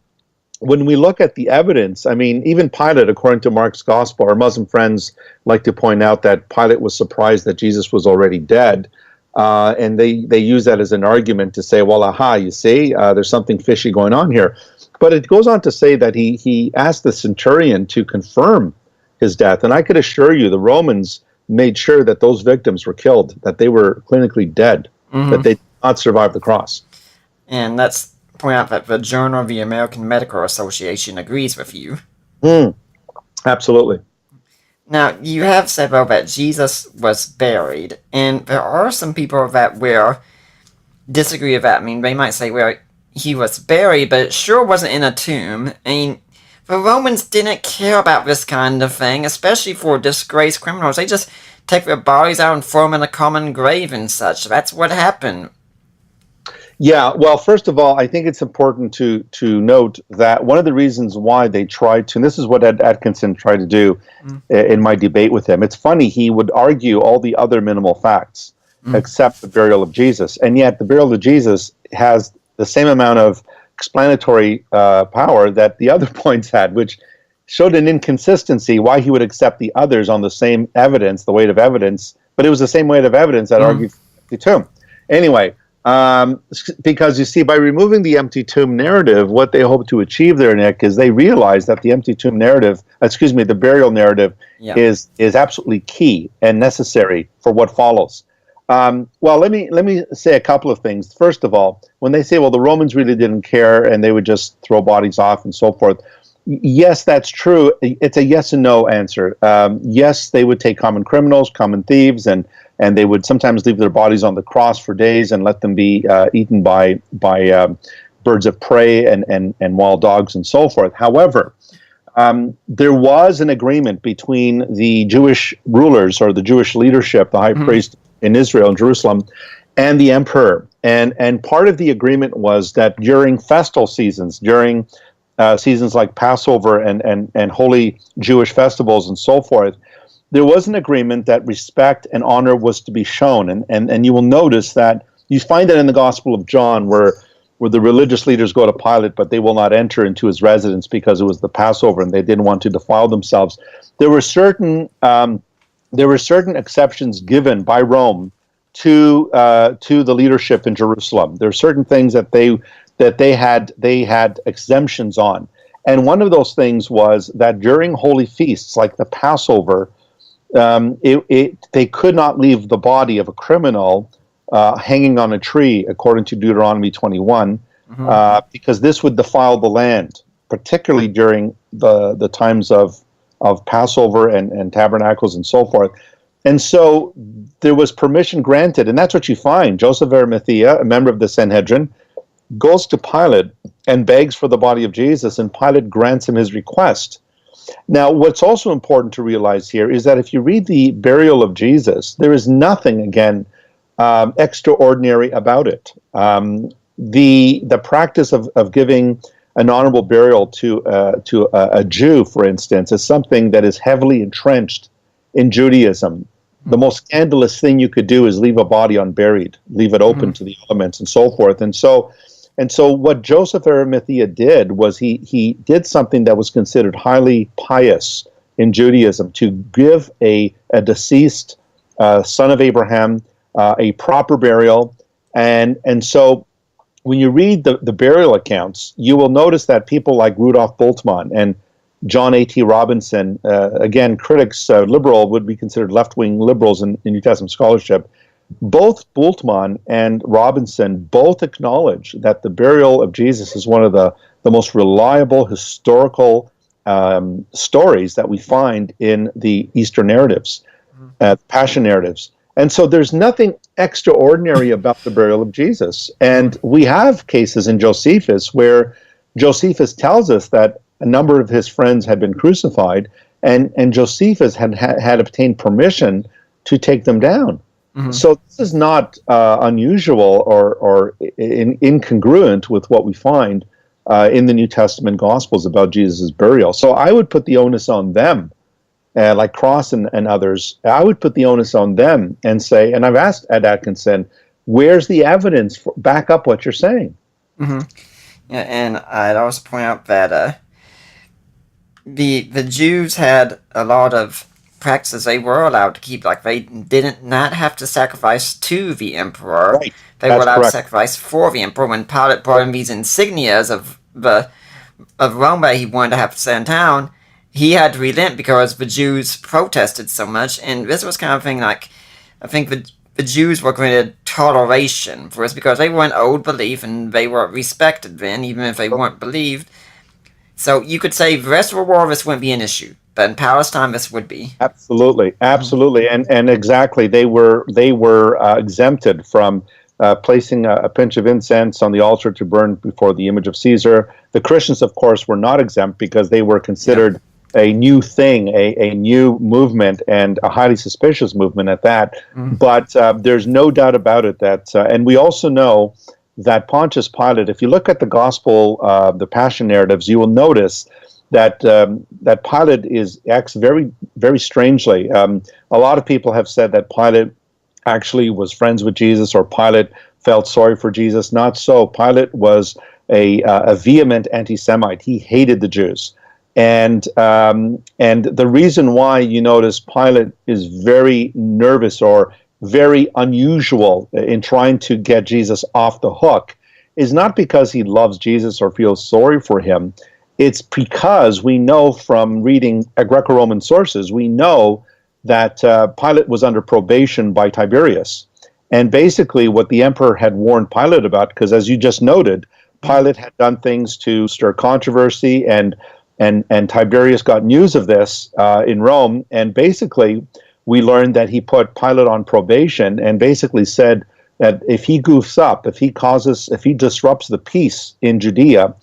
when we look at the evidence, I mean, even Pilate, according to Mark's gospel, our Muslim friends like to point out that Pilate was surprised that Jesus was already dead. And they use that as an argument to say, well, aha, you see, there's something fishy going on here. But it goes on to say that he asked the centurion to confirm his death. And I could assure you the Romans made sure that those victims were killed, that they were clinically dead, that they did not survive the cross. And let's point out that the Journal of the American Medical Association agrees with you. Absolutely. Now, you have said, well, that Jesus was buried, and there are some people that will disagree with that. I mean, they might say, well, he was buried, but it sure wasn't in a tomb. I mean, the Romans didn't care about this kind of thing, especially for disgraced criminals. They just take their bodies out and throw them in a common grave and such. That's what happened. Yeah, well, first of all, I think it's important to note that one of the reasons why they tried to, and this is what Ed Atkinson tried to do in my debate with him. It's funny, he would argue all the other minimal facts except the burial of Jesus. And yet the burial of Jesus has the same amount of explanatory power that the other points had, which showed an inconsistency why he would accept the others on the same evidence, the weight of evidence, but it was the same weight of evidence that argued for the tomb. Anyway, because you see, by removing the empty tomb narrative, what they hope to achieve there, Nick, is they realize that the empty tomb narrative, the burial narrative, is absolutely key and necessary for what follows. Well, let me say a couple of things. First of all, when they say, well, the Romans really didn't care and they would just throw bodies off and so forth, yes, that's true. It's a yes and no answer. Yes, they would take common criminals, common thieves, and they would sometimes leave their bodies on the cross for days and let them be eaten by birds of prey and wild dogs and so forth. However, there was an agreement between the Jewish rulers or the Jewish leadership, the high priest in Israel and Jerusalem, and the emperor. And part of the agreement was that during festal seasons, during seasons like Passover and holy Jewish festivals and so forth, there was an agreement that respect and honor was to be shown. And you will notice that you find that in the Gospel of John where the religious leaders go to Pilate, but they will not enter into his residence because it was the Passover and they didn't want to defile themselves. There were certain exceptions given by Rome to the leadership in Jerusalem. There are certain things that they had exemptions on, and one of those things was that during holy feasts like the Passover, they could not leave the body of a criminal hanging on a tree, according to Deuteronomy 21, because this would defile the land, particularly during the times of Passover and tabernacles and so forth. And so there was permission granted, and that's what you find. Joseph of Arimathea, a member of the Sanhedrin, goes to Pilate and begs for the body of Jesus, and Pilate grants him his request. Now, what's also important to realize here is that if you read the burial of Jesus, there is nothing, again, extraordinary about it. The practice of giving an honorable burial to a Jew, for instance, is something that is heavily entrenched in Judaism. The most scandalous thing you could do is leave a body unburied, leave it open to the elements and so forth. And so what Joseph of Arimathea did was he did something that was considered highly pious in Judaism, to give a deceased son of Abraham a proper burial. And so when you read the burial accounts, you will notice that people like Rudolf Bultmann and John A.T. Robinson, again, critics, liberal, would be considered left-wing liberals in New Testament scholarship. Both Bultmann and Robinson both acknowledge that the burial of Jesus is one of the most reliable historical stories that we find in the Eastern narratives, Passion narratives. And so there's nothing extraordinary about the burial of Jesus. And we have cases in Josephus where Josephus tells us that a number of his friends had been crucified, and Josephus had obtained permission to take them down. So this is not unusual or incongruent with what we find in the New Testament Gospels about Jesus' burial. So I would put the onus on them, like Cross and others. I would put the onus on them and say, and I've asked Ed Atkinson, where's the evidence back up what you're saying? Yeah, and I'd also point out that the Jews had a lot of practices they were allowed to keep. Like, they didn't not have to sacrifice to the emperor. Right. They were allowed to sacrifice for the emperor. When Pilate brought in these insignias of Rome that he wanted to have to send down, he had to relent because the Jews protested so much. And this was kind of thing like, I think the Jews were granted toleration for us because they were an old belief and they were respected then, even if they weren't believed. So you could say the rest of the world this wouldn't be an issue, but in Palestine this would be. Absolutely, and exactly, they were exempted from placing a pinch of incense on the altar to burn before the image of Caesar. The Christians, of course, were not exempt because they were considered a new thing, a new movement, and a highly suspicious movement at that. But there's no doubt about it that, and we also know that Pontius Pilate, if you look at the gospel, the Passion narratives, you will notice that that Pilate acts very, very strangely. A lot of people have said that Pilate actually was friends with Jesus, or Pilate felt sorry for Jesus. Not so. Pilate was a vehement anti-Semite. He hated the Jews. And the reason why you notice Pilate is very nervous or very unusual in trying to get Jesus off the hook is not because he loves Jesus or feels sorry for him. It's because we know from reading Greco-Roman sources, we know that Pilate was under probation by Tiberius. And basically what the emperor had warned Pilate about, because as you just noted, Pilate had done things to stir controversy, and Tiberius got news of this in Rome, and basically we learned that he put Pilate on probation and basically said that if he goofs up, if he disrupts the peace in Judea,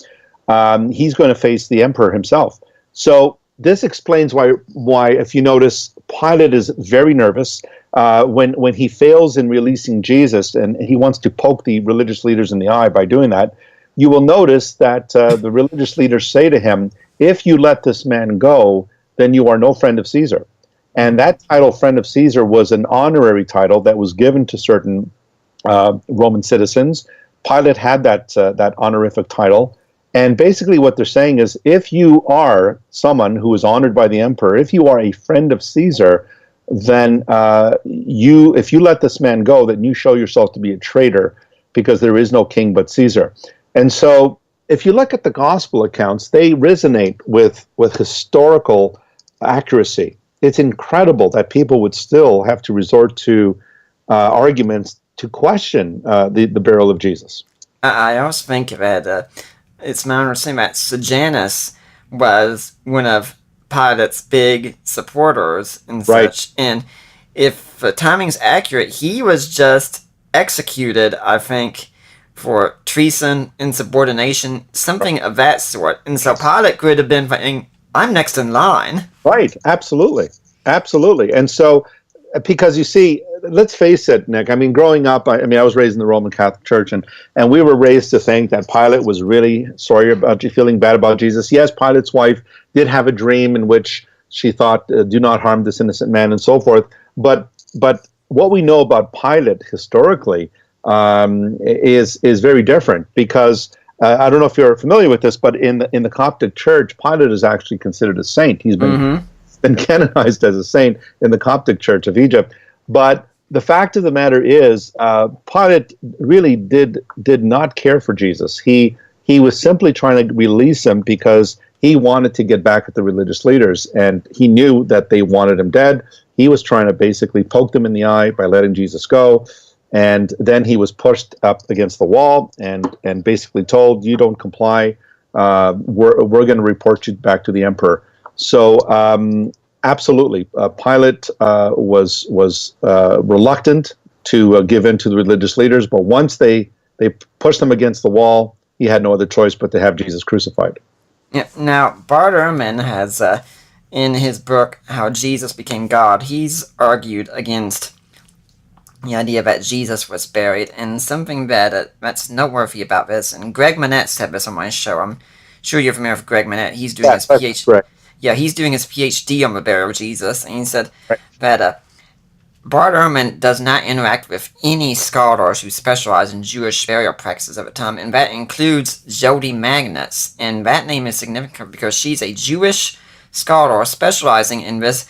he's going to face the emperor himself. So this explains why if you notice, Pilate is very nervous when he fails in releasing Jesus, and he wants to poke the religious leaders in the eye by doing that. you will notice that the religious leaders say to him, if you let this man go, then you are no friend of Caesar. And that title, friend of Caesar, was an honorary title that was given to certain Roman citizens. Pilate had that honorific title. And basically what they're saying is, if you are someone who is honored by the emperor, if you are a friend of Caesar, then if you let this man go, then you show yourself to be a traitor, because there is no king but Caesar. And so if you look at the gospel accounts, they resonate with historical accuracy. It's incredible that people would still have to resort to arguments to question the burial of Jesus. I also think that it's my understanding that Sejanus was one of Pilate's big supporters and Right. such. And if the timing's accurate, he was just executed, I think, for treason, insubordination, something of that sort. And so Pilate could have been thinking, I'm next in line. Right, absolutely. Absolutely. And so, because you see, let's face it, Nick, I mean, growing up, I was raised in the Roman Catholic Church, and we were raised to think that Pilate was really sorry about you, feeling bad about Jesus. Yes, Pilate's wife did have a dream in which she thought, do not harm this innocent man, and so forth. But what we know about Pilate historically is very different, because I don't know if you're familiar with this, but in the Coptic Church, Pilate is actually considered a saint. He's been canonized as a saint in the Coptic Church of Egypt. But the fact of the matter is, Pilate really did not care for Jesus. He was simply trying to release him because he wanted to get back at the religious leaders, and he knew that they wanted him dead. He was trying to basically poke them in the eye by letting Jesus go. And then he was pushed up against the wall and basically told, you don't comply, we're going to report you back to the emperor. So absolutely, Pilate was reluctant to give in to the religious leaders, but once they pushed him against the wall, he had no other choice but to have Jesus crucified. Yeah. Now, Bart Ehrman has, in his book, How Jesus Became God, he's argued against the idea that Jesus was buried, and something that's noteworthy about this, and Greg Manette said this on my show. I'm sure you're familiar with Greg Manette. He's doing his PhD. Correct. Yeah, he's doing his PhD on the burial of Jesus, and he said Right. that Bart Ehrman does not interact with any scholars who specialize in Jewish burial practices at the time, and that includes Jody Magnus, and that name is significant because she's a Jewish scholar specializing in this,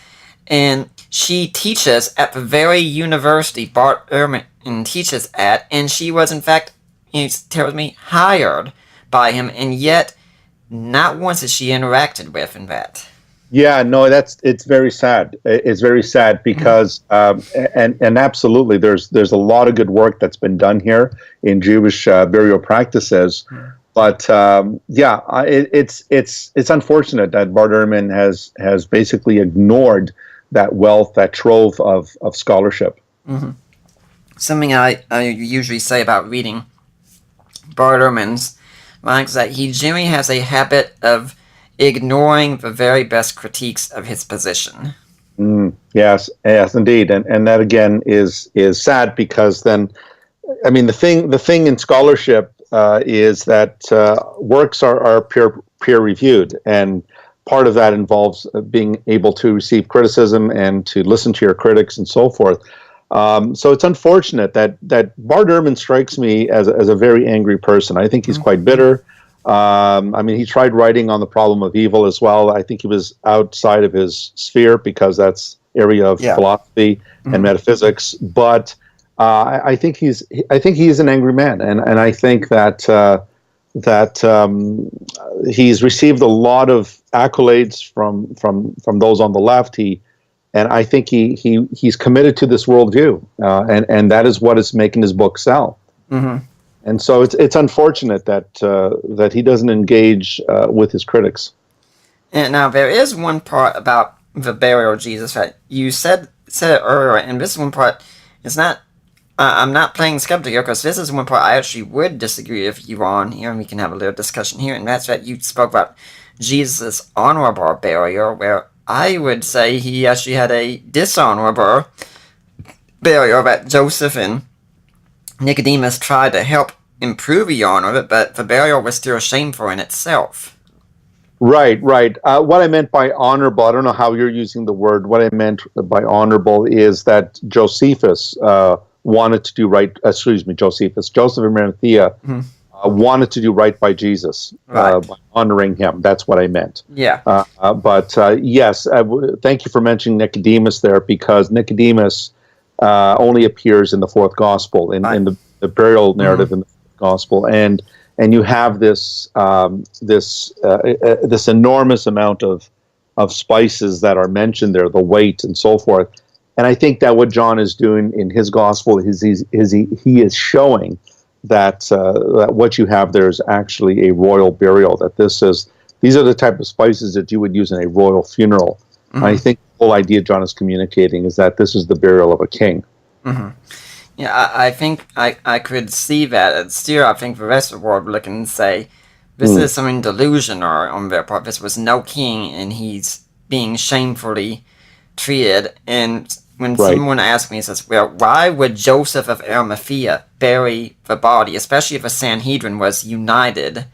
and she teaches at the very university Bart Ehrman teaches at, and she was, in fact, he tells me, hired by him, and yet not once has she interacted with in that. Yeah, no, it's very sad. It's very sad because, and absolutely, there's a lot of good work that's been done here in Jewish burial practices. But it's unfortunate that Bart Ehrman has basically ignored that wealth, that trove of scholarship. Mm-hmm. Something I usually say about reading Bart Ehrman's is that he generally has a habit of ignoring the very best critiques of his position. Yes, indeed, and that again is sad, because then, I mean, the thing in scholarship is that works are peer reviewed, and part of that involves being able to receive criticism and to listen to your critics and so forth. So it's unfortunate that Bart Ehrman strikes me as a very angry person. I think he's quite bitter. I mean, he tried writing on the problem of evil as well. I think he was outside of his sphere, because that's area of philosophy and metaphysics. But I think he's an angry man, and I think that he's received a lot of accolades from those on the left. And I think he's committed to this worldview, and that is what is making his book sell. Mm-hmm. And so it's unfortunate that he doesn't engage with his critics. And now there is one part about the burial of Jesus that you said it earlier, and this one part is not. I'm not playing skeptic here, because this is one part I actually would disagree with you on here, and we can have a little discussion here. And that's that you spoke about Jesus' honorable burial, where I would say he actually had a dishonorable burial, that Joseph and Nicodemus tried to help improve the honor of it, but the burial was still shameful in itself. Right, right. What I meant by honorable, I don't know how you're using the word. What I meant by honorable is that Josephus wanted to do right. Joseph of Arimathea wanted to do right by Jesus, Right. by honoring him. That's what I meant. Yeah. But yes, thank you for mentioning Nicodemus there, because Nicodemus only appears in the fourth gospel, in the burial narrative in the fourth gospel, and you have this this enormous amount of spices that are mentioned there, the weight and so forth. And I think that what John is doing in his gospel is he is showing that what you have there is actually a royal burial. That these are the type of spices that you would use in a royal funeral. Mm-hmm. I think the whole idea John is communicating is that this is the burial of a king. Mm-hmm. Yeah, I think I could see that. And still, I think the rest of the world would look and say, this is something delusional on their part. This was no king, and he's being shamefully treated. And when someone asks me, he says, well, why would Joseph of Arimathea bury the body, especially if the Sanhedrin was united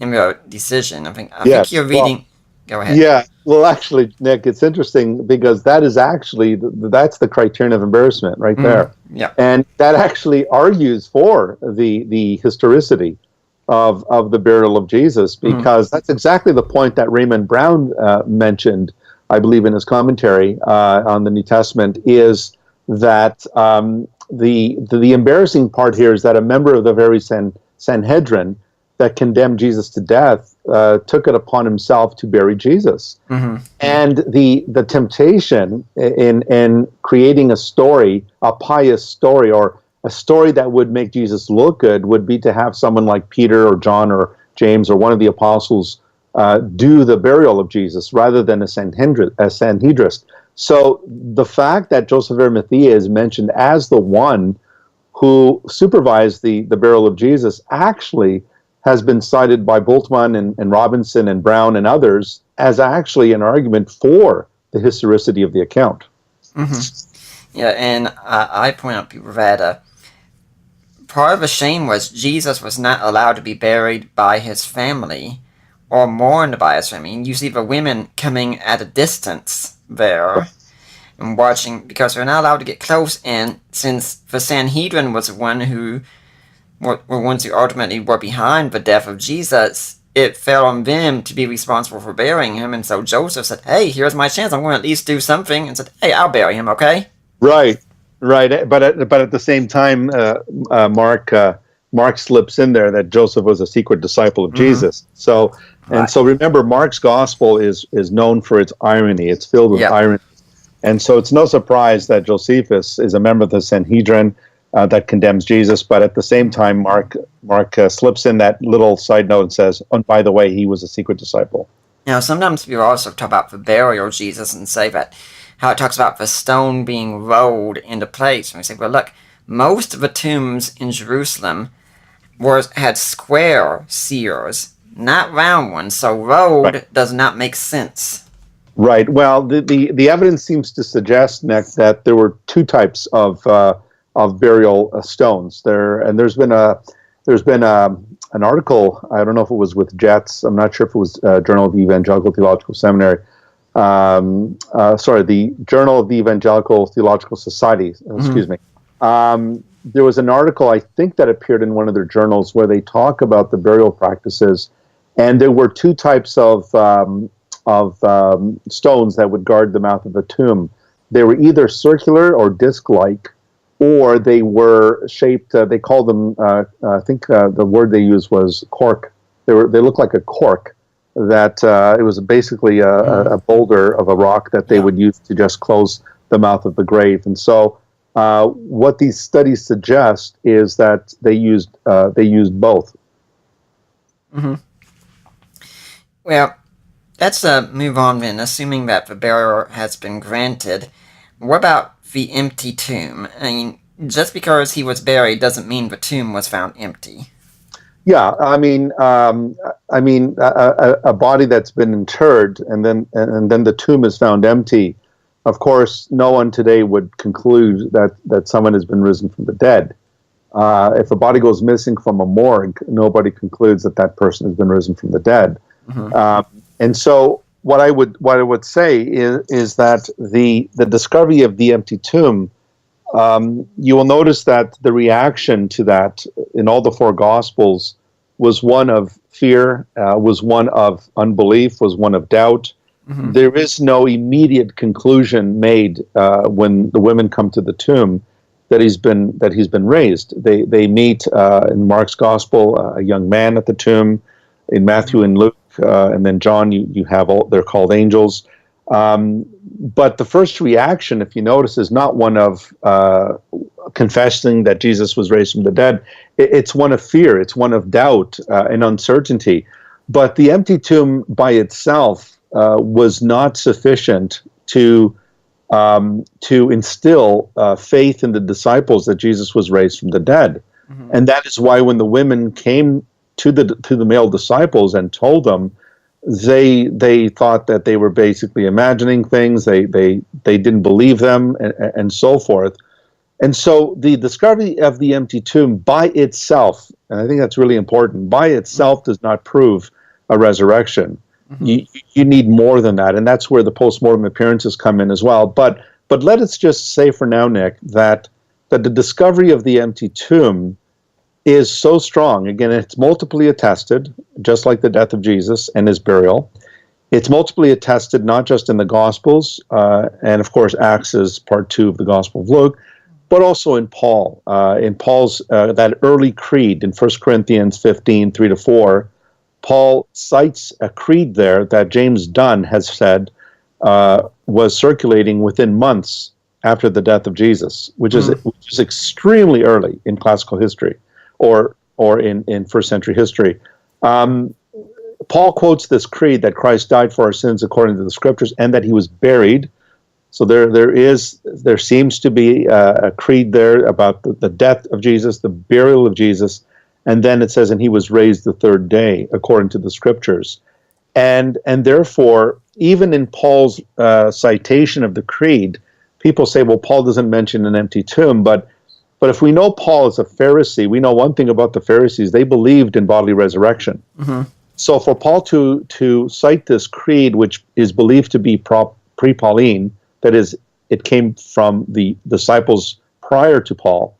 in their decision? I think you're reading... Well, go ahead. Yeah, well, actually, Nick, it's interesting because that is actually, that's the criterion of embarrassment right there. Yeah. And that actually argues for the historicity of the burial of Jesus, because that's exactly the point that Raymond Brown mentioned, I believe, in his commentary on the New Testament, is that the embarrassing part here is that a member of the very Sanhedrin that condemned Jesus to death took it upon himself to bury Jesus. Mm-hmm. And the temptation in creating a story, a pious story, or a story that would make Jesus look good, would be to have someone like Peter or John or James or one of the apostles do the burial of Jesus rather than a Sanhedrist. So the fact that Joseph of Arimathea is mentioned as the one who supervised the burial of Jesus actually has been cited by Bultmann and Robinson and Brown and others as actually an argument for the historicity of the account. Mm-hmm. Yeah, and I point out people that part of the shame was Jesus was not allowed to be buried by his family or mourned by his family. And you see the women coming at a distance there and watching, because they're not allowed to get close. And since the Sanhedrin was the one who were ones who ultimately were behind the death of Jesus, it fell on them to be responsible for burying him. And so Joseph said, hey, here's my chance. I'm going to at least do something. And said, hey, I'll bury him, okay? Right. But at the same time, Mark slips in there that Joseph was a secret disciple of Jesus. So remember, Mark's gospel is known for its irony. It's filled with irony. And so it's no surprise that Josephus is a member of the Sanhedrin that condemns Jesus, but at the same time, Mark slips in that little side note and says, "Oh, by the way, he was a secret disciple." Now, sometimes people also talk about the burial of Jesus and say that how it talks about the stone being rolled into place. And we say, well, look, most of the tombs in Jerusalem had square seals, not round ones. So rolled does not make sense. Right. Well, the evidence seems to suggest, Nick, that there were two types of burial stones there, and there's been an article. I don't know if it was with Jets. I'm not sure if it was Journal of the Evangelical Theological Seminary. The Journal of the Evangelical Theological Society. Excuse me. There was an article, I think, that appeared in one of their journals where they talk about the burial practices, and there were two types of stones that would guard the mouth of the tomb. They were either circular or disc-like, or they were shaped. They called them. I think the word they used was cork. They looked like a cork. That it was basically a boulder of a rock that they would use to just close the mouth of the grave. And so, what these studies suggest is that they used both. Mm-hmm. Well, let's move on then. Assuming that the burial has been granted, what about the empty tomb? I mean, just because he was buried doesn't mean the tomb was found empty. Yeah, I mean, a body that's been interred and then the tomb is found empty. Of course, no one today would conclude that someone has been risen from the dead. If a body goes missing from a morgue, nobody concludes that that person has been risen from the dead. And so, what I would say is that the discovery of the empty tomb, you will notice that the reaction to that in all the four Gospels was one of fear, was one of unbelief, was one of doubt. There is no immediate conclusion made when the women come to the tomb that he's been raised. They meet in Mark's Gospel a young man at the tomb. In Matthew and Luke and then John, you have they're called angels. But the first reaction, if you notice, is not one of confessing that Jesus was raised from the dead. It's one of fear. It's one of doubt and uncertainty. But the empty tomb by itself was not sufficient to instill faith in the disciples that Jesus was raised from the dead. And that is why when the women came to the male disciples and told them, they thought that they were basically imagining things. They didn't believe them, and so forth. And so the discovery of the empty tomb by itself, and I think that's really important, by itself does not prove a resurrection. You need more than that, and that's where the post-mortem appearances come in as well. But let us just say for now, Nick, that the discovery of the empty tomb is so strong. Again, it's multiply attested, just like the death of Jesus and his burial. It's multiply attested not just in the Gospels, and of course Acts is part 2 of the Gospel of Luke, but also in Paul. In Paul's that early creed in 1 Corinthians 15, 3-4, Paul cites a creed there that James Dunn has said was circulating within months after the death of Jesus, which is extremely early in classical history, or in first century history. Paul quotes this creed that Christ died for our sins according to the Scriptures, and that he was buried. So there seems to be a creed there about the death of Jesus, the burial of Jesus, and then it says, and he was raised the third day according to the Scriptures. And therefore, even in Paul's citation of the creed, people say, well, Paul doesn't mention an empty tomb, but if we know Paul is a Pharisee, we know one thing about the Pharisees: they believed in bodily resurrection. So for Paul to cite this creed, which is believed to be pre-Pauline, that is, it came from the disciples prior to Paul,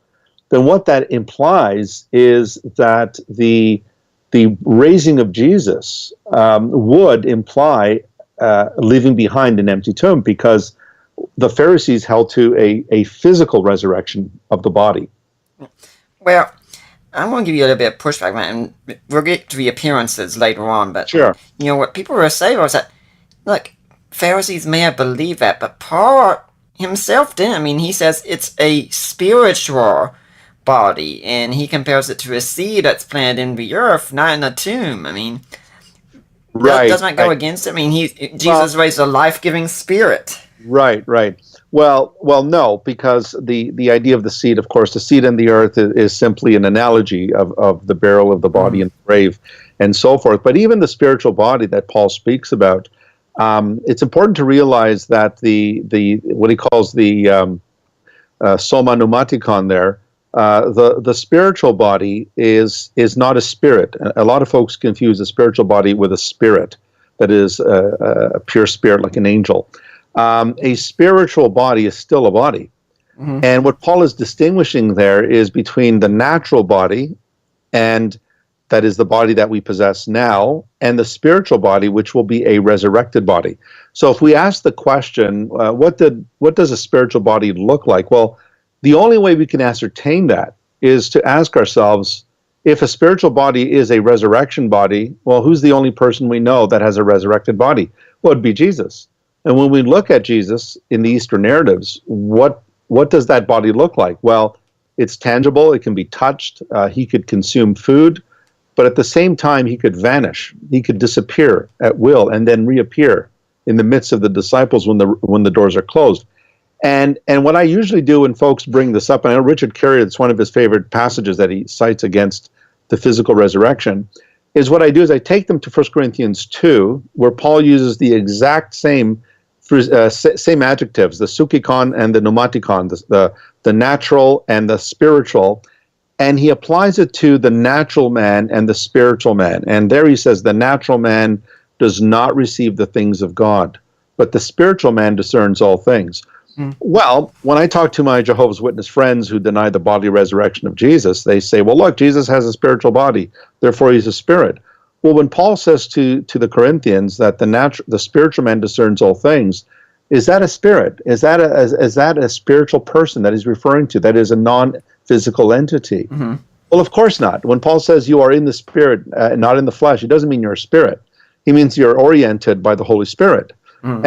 then what that implies is that the raising of Jesus would imply leaving behind an empty tomb, because the Pharisees held to a physical resurrection of the body. Well, I'm going to give you a little bit of pushback, man, and we'll get to the appearances later on, but Sure. You know, what people were saying was that, look, Pharisees may have believed that, but Paul himself didn't. I mean, he says it's a spiritual body, and he compares it to a seed that's planted in the earth, not in a tomb. I mean, doesn't that go against it? I mean, Jesus raised a life-giving spirit. Right. Well, no, because the idea of the seed, of course, the seed in the earth is simply an analogy of the burial of the body in the grave and so forth. But even the spiritual body that Paul speaks about, it's important to realize that the what he calls the soma pneumatikon there, the spiritual body is not a spirit. A lot of folks confuse a spiritual body with a spirit, that is a pure spirit like an angel. A spiritual body is still a body. And what Paul is distinguishing there is between the natural body, and that is the body that we possess now, and the spiritual body, which will be a resurrected body. So if we ask the question, what does a spiritual body look like? Well, the only way we can ascertain that is to ask ourselves, if a spiritual body is a resurrection body, well, who's the only person we know that has a resurrected body? Well, it'd be Jesus. And when we look at Jesus in the Eastern narratives, what does that body look like? Well, it's tangible. It can be touched. He could consume food, but at the same time, he could vanish. He could disappear at will and then reappear in the midst of the disciples when the doors are closed. And what I usually do when folks bring this up, and I know Richard Carrier, it's one of his favorite passages that he cites against the physical resurrection, is what I do is I take them to 1 Corinthians 2, where Paul uses the exact same adjectives, the sukikon and the pneumatikon, the natural and the spiritual, and he applies it to the natural man and the spiritual man. And there he says the natural man does not receive the things of God, but the spiritual man discerns all things. Well, when I talk to my Jehovah's Witness friends who deny the bodily resurrection of Jesus, they say, well, look, Jesus has a spiritual body, therefore he's a spirit. Well, when Paul says to the Corinthians that the spiritual man discerns all things, is that a spirit? Is that a spiritual person that he's referring to? That is a non-physical entity? Mm-hmm. Well, of course not. When Paul says you are in the spirit, not in the flesh, it doesn't mean you're a spirit. He means you're oriented by the Holy Spirit. Mm-hmm.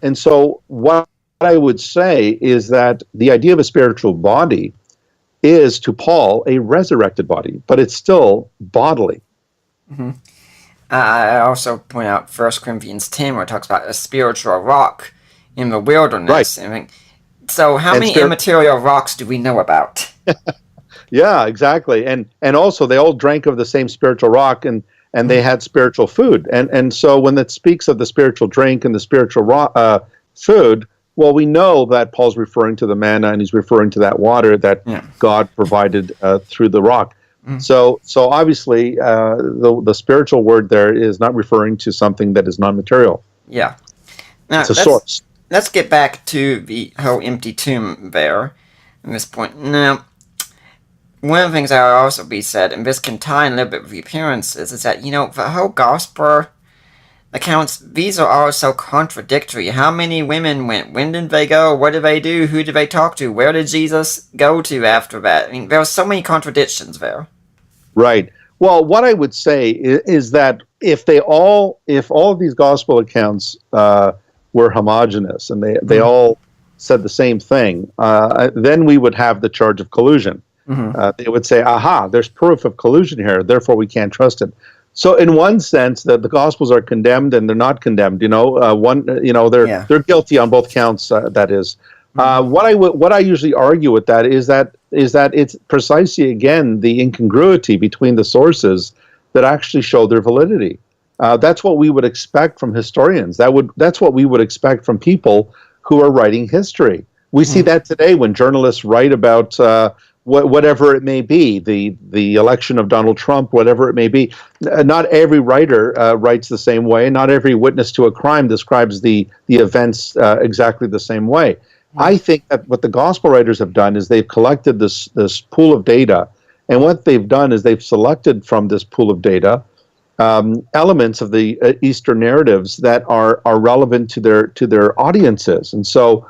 And so what I would say is that the idea of a spiritual body is, to Paul, a resurrected body, but it's still bodily. Mm-hmm. I also point out 1 Corinthians 10, where it talks about a spiritual rock in the wilderness. Right. So how many immaterial rocks do we know about? Yeah, exactly. And also they all drank of the same spiritual rock, and they had spiritual food. And so when it speaks of the spiritual drink and the spiritual food, well, we know that Paul's referring to the manna, and he's referring to that water that God provided through the rock. Mm. So obviously, the spiritual word there is not referring to something that is non-material. Yeah. Now, it's a source. Let's get back to the whole empty tomb there at this point. Now, one of the things that will also be said, and this can tie in a little bit with the appearances, is that, the whole gospel accounts, these are all so contradictory. How many women went? When did they go? What did they do? Who did they talk to? Where did Jesus go to after that? I mean, there are so many contradictions there. Right. Well, what I would say is that if all of these gospel accounts were homogeneous and they all said the same thing, then we would have the charge of collusion. Mm-hmm. They would say, aha, there's proof of collusion here, therefore we can't trust it. So in one sense, the Gospels are condemned and they're not condemned. They're guilty on both counts. That is, what I usually argue with that is that it's precisely, again, the incongruity between the sources that actually show their validity. That's what we would expect from historians. That's what we would expect from people who are writing history. We see that today when journalists write about whatever it may be, the election of Donald Trump, whatever it may be. Not every writer writes the same way. Not every witness to a crime describes the events exactly the same way. I think that what the gospel writers have done is they've collected this pool of data, and what they've done is they've selected from this pool of data elements of the Eastern narratives that are relevant to their audiences. And so,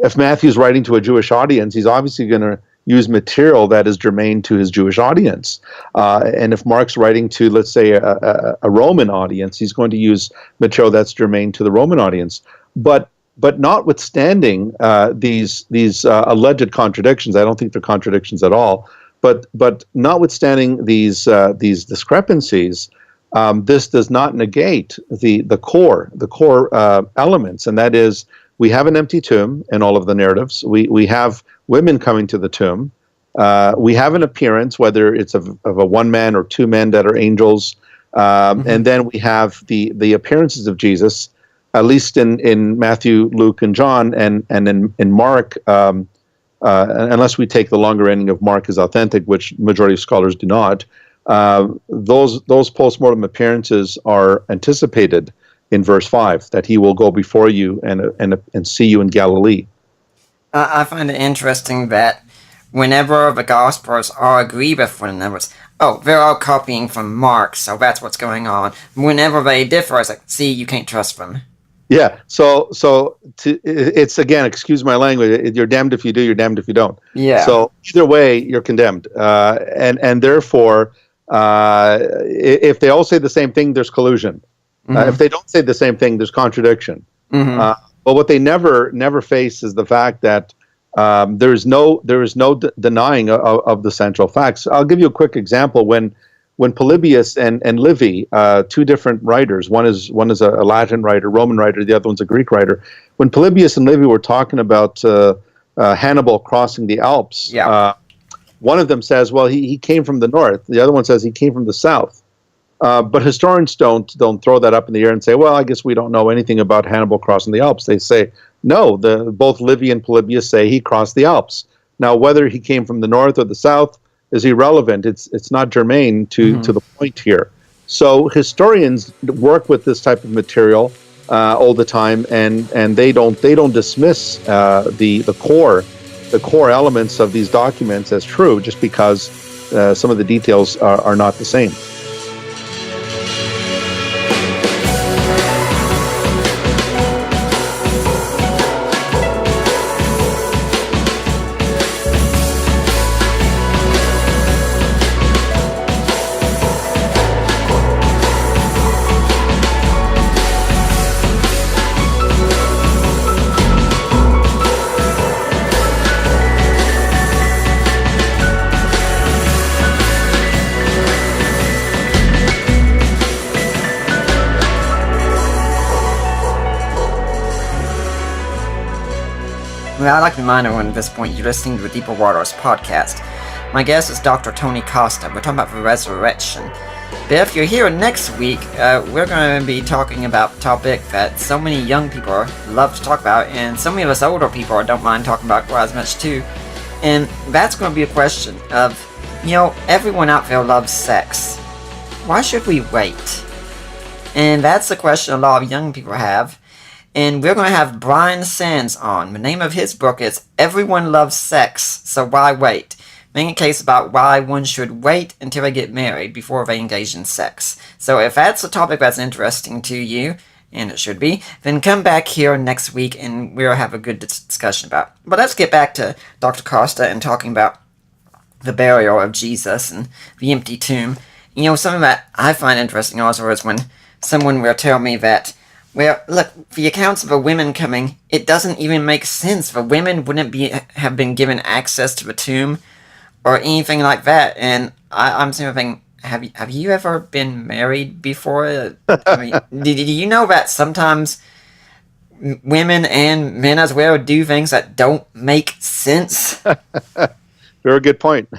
if Matthew's writing to a Jewish audience, he's obviously going to use material that is germane to his Jewish audience. And if Mark's writing to, let's say, a Roman audience, he's going to use material that's germane to the Roman audience. But notwithstanding these alleged contradictions, I don't think they're contradictions at all. But notwithstanding these discrepancies, this does not negate the core elements, and that is, we have an empty tomb in all of the narratives. We have women coming to the tomb. We have an appearance, whether it's of a one man or two men that are angels, and then we have the appearances of Jesus, at least in Matthew, Luke, and John, and in Mark, unless we take the longer ending of Mark as authentic, which majority of scholars do not. Those post-mortem appearances are anticipated in verse 5, that he will go before you and see you in Galilee. I find it interesting that whenever the Gospels all agree with one another, they're all copying from Mark, so that's what's going on. Whenever they differ, it's like, see, you can't trust them. Yeah, so it's, again, excuse my language, you're damned if you do, you're damned if you don't. Yeah. So either way, you're condemned. And therefore, if they all say the same thing, there's collusion. Mm-hmm. If they don't say the same thing, there's contradiction. Mm-hmm. But what they never face is the fact that there is no denying of the central facts. I'll give you a quick example. When Polybius and Livy, two different writers, one is a Latin writer, Roman writer, the other one's a Greek writer. When Polybius and Livy were talking about Hannibal crossing the Alps, one of them says, well, he came from the north. The other one says he came from the south. But historians don't throw that up in the air and say, well, I guess we don't know anything about Hannibal crossing the Alps. They say, no, both Livy and Polybius say he crossed the Alps. Now, whether he came from the north or the south, is irrelevant. It's not germane to the point here. So historians work with this type of material all the time, and they don't dismiss the core elements of these documents as true just because some of the details are not the same. Well, I'd like to remind everyone at this point you're listening to the Deeper Waters podcast. My guest is Dr. Tony Costa. We're talking about the resurrection. But if you're here next week, we're going to be talking about a topic that so many young people love to talk about, and so many of us older people don't mind talking about quite as much too. And that's going to be a question of, everyone out there loves sex. Why should we wait? And that's a question a lot of young people have. And we're going to have Brian Sands on. The name of his book is Everyone Loves Sex, So Why Wait? Making a case about why one should wait until they get married before they engage in sex. So if that's a topic that's interesting to you, and it should be, then come back here next week and we'll have a good discussion about it. But let's get back to Dr. Costa and talking about the burial of Jesus and the empty tomb. Something that I find interesting also is when someone will tell me that, well, look, the accounts of the women coming, it doesn't even make sense. The women wouldn't have been given access to the tomb or anything like that. And I'm sort of thinking, have you ever been married before? I mean, did you know that sometimes women and men as well do things that don't make sense? Very good point.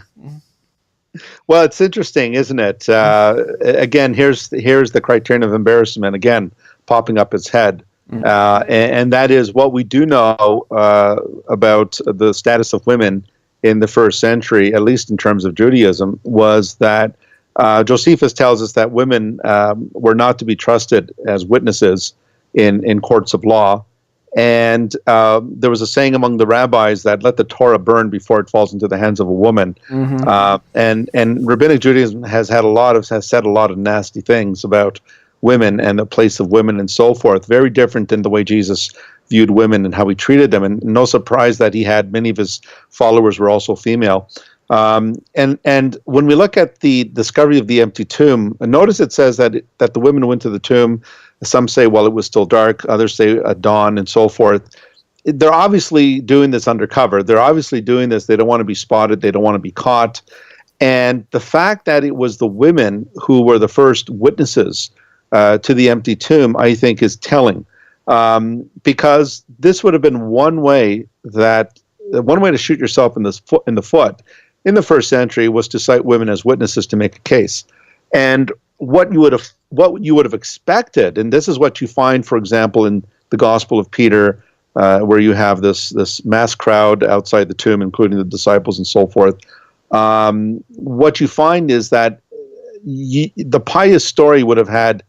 Well, it's interesting, isn't it? Again, here's the criterion of embarrassment again popping up its head, and that is what we do know about the status of women in the first century, at least in terms of Judaism, was that Josephus tells us that women were not to be trusted as witnesses in courts of law. And there was a saying among the rabbis that let the Torah burn before it falls into the hands of a woman. And Rabbinic Judaism has said a lot of nasty things about women and the place of women and so forth. Very different than the way Jesus viewed women and how he treated them. And no surprise that he had many of his followers were also female. And when we look at the discovery of the empty tomb, notice it says that the women went to the tomb. Some say, well, it was still dark. Others say at dawn and so forth. They're obviously doing this undercover. They're obviously doing this. They don't want to be spotted. They don't want to be caught. And the fact that it was the women who were the first witnesses to the empty tomb, I think, is telling. Because this would have been one way to shoot yourself in the foot in the first century was to cite women as witnesses to make a case. And what you would have expected, and this is what you find, for example, in the Gospel of Peter, where you have this mass crowd outside the tomb, including the disciples and so forth. What you find is that the pious story would have had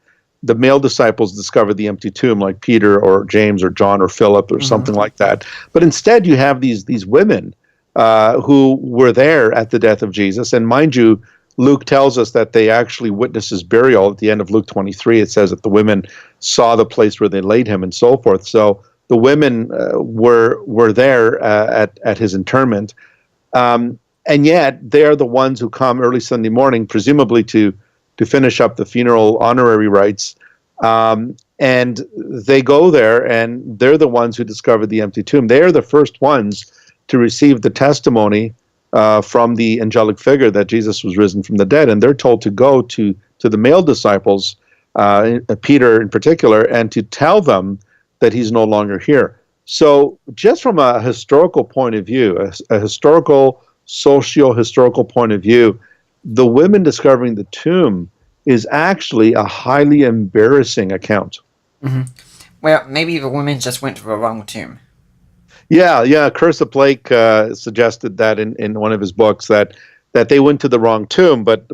the male disciples discover the empty tomb, like Peter or James or John or Philip or something like that. But instead, you have these women who were there at the death of Jesus, and mind you, Luke tells us that they actually witnessed his burial. At the end of Luke 23, it says that the women saw the place where they laid him and so forth. So the women were there at his interment. And yet they are the ones who come early Sunday morning, presumably to finish up the funeral honorary rites. And they go there, and they're the ones who discover the empty tomb. They are the first ones to receive the testimony from the angelic figure that Jesus was risen from the dead, and they're told to go to the male disciples, Peter in particular, and to tell them that he's no longer here. So just from a historical point of view, a historical, socio-historical point of view, the women discovering the tomb is actually a highly embarrassing account. Well, maybe the women just went to the wrong tomb. Yeah. Cursa Blake suggested that in one of his books, that that they went to the wrong tomb. But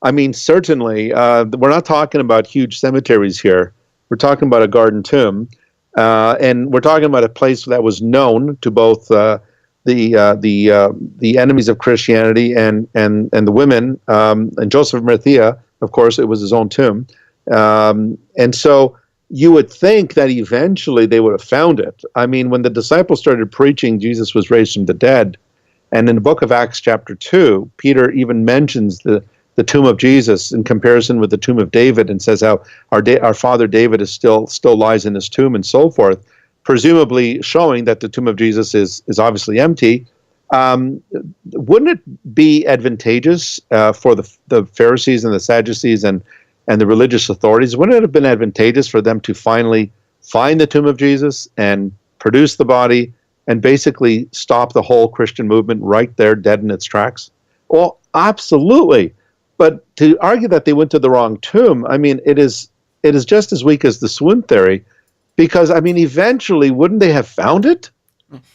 I mean, certainly, we're not talking about huge cemeteries here. We're talking about a garden tomb, and we're talking about a place that was known to both the enemies of Christianity and the women, and Joseph of Arimathea. Of course, it was his own tomb, and so you would think that eventually they would have found it. I mean, when the disciples started preaching Jesus was raised from the dead, and in the book of Acts chapter 2, Peter even mentions the tomb of Jesus in comparison with the tomb of David, and says how our father David is still lies in his tomb, and so forth, presumably showing that the tomb of Jesus is obviously empty. Wouldn't it be advantageous for the Pharisees and the Sadducees and the religious authorities? Wouldn't it have been advantageous for them to finally find the tomb of Jesus and produce the body and basically stop the whole Christian movement right there, dead in its tracks? Well, absolutely. But to argue that they went to the wrong tomb, I mean, it is just as weak as the swoon theory, because, I mean, eventually, wouldn't they have found it?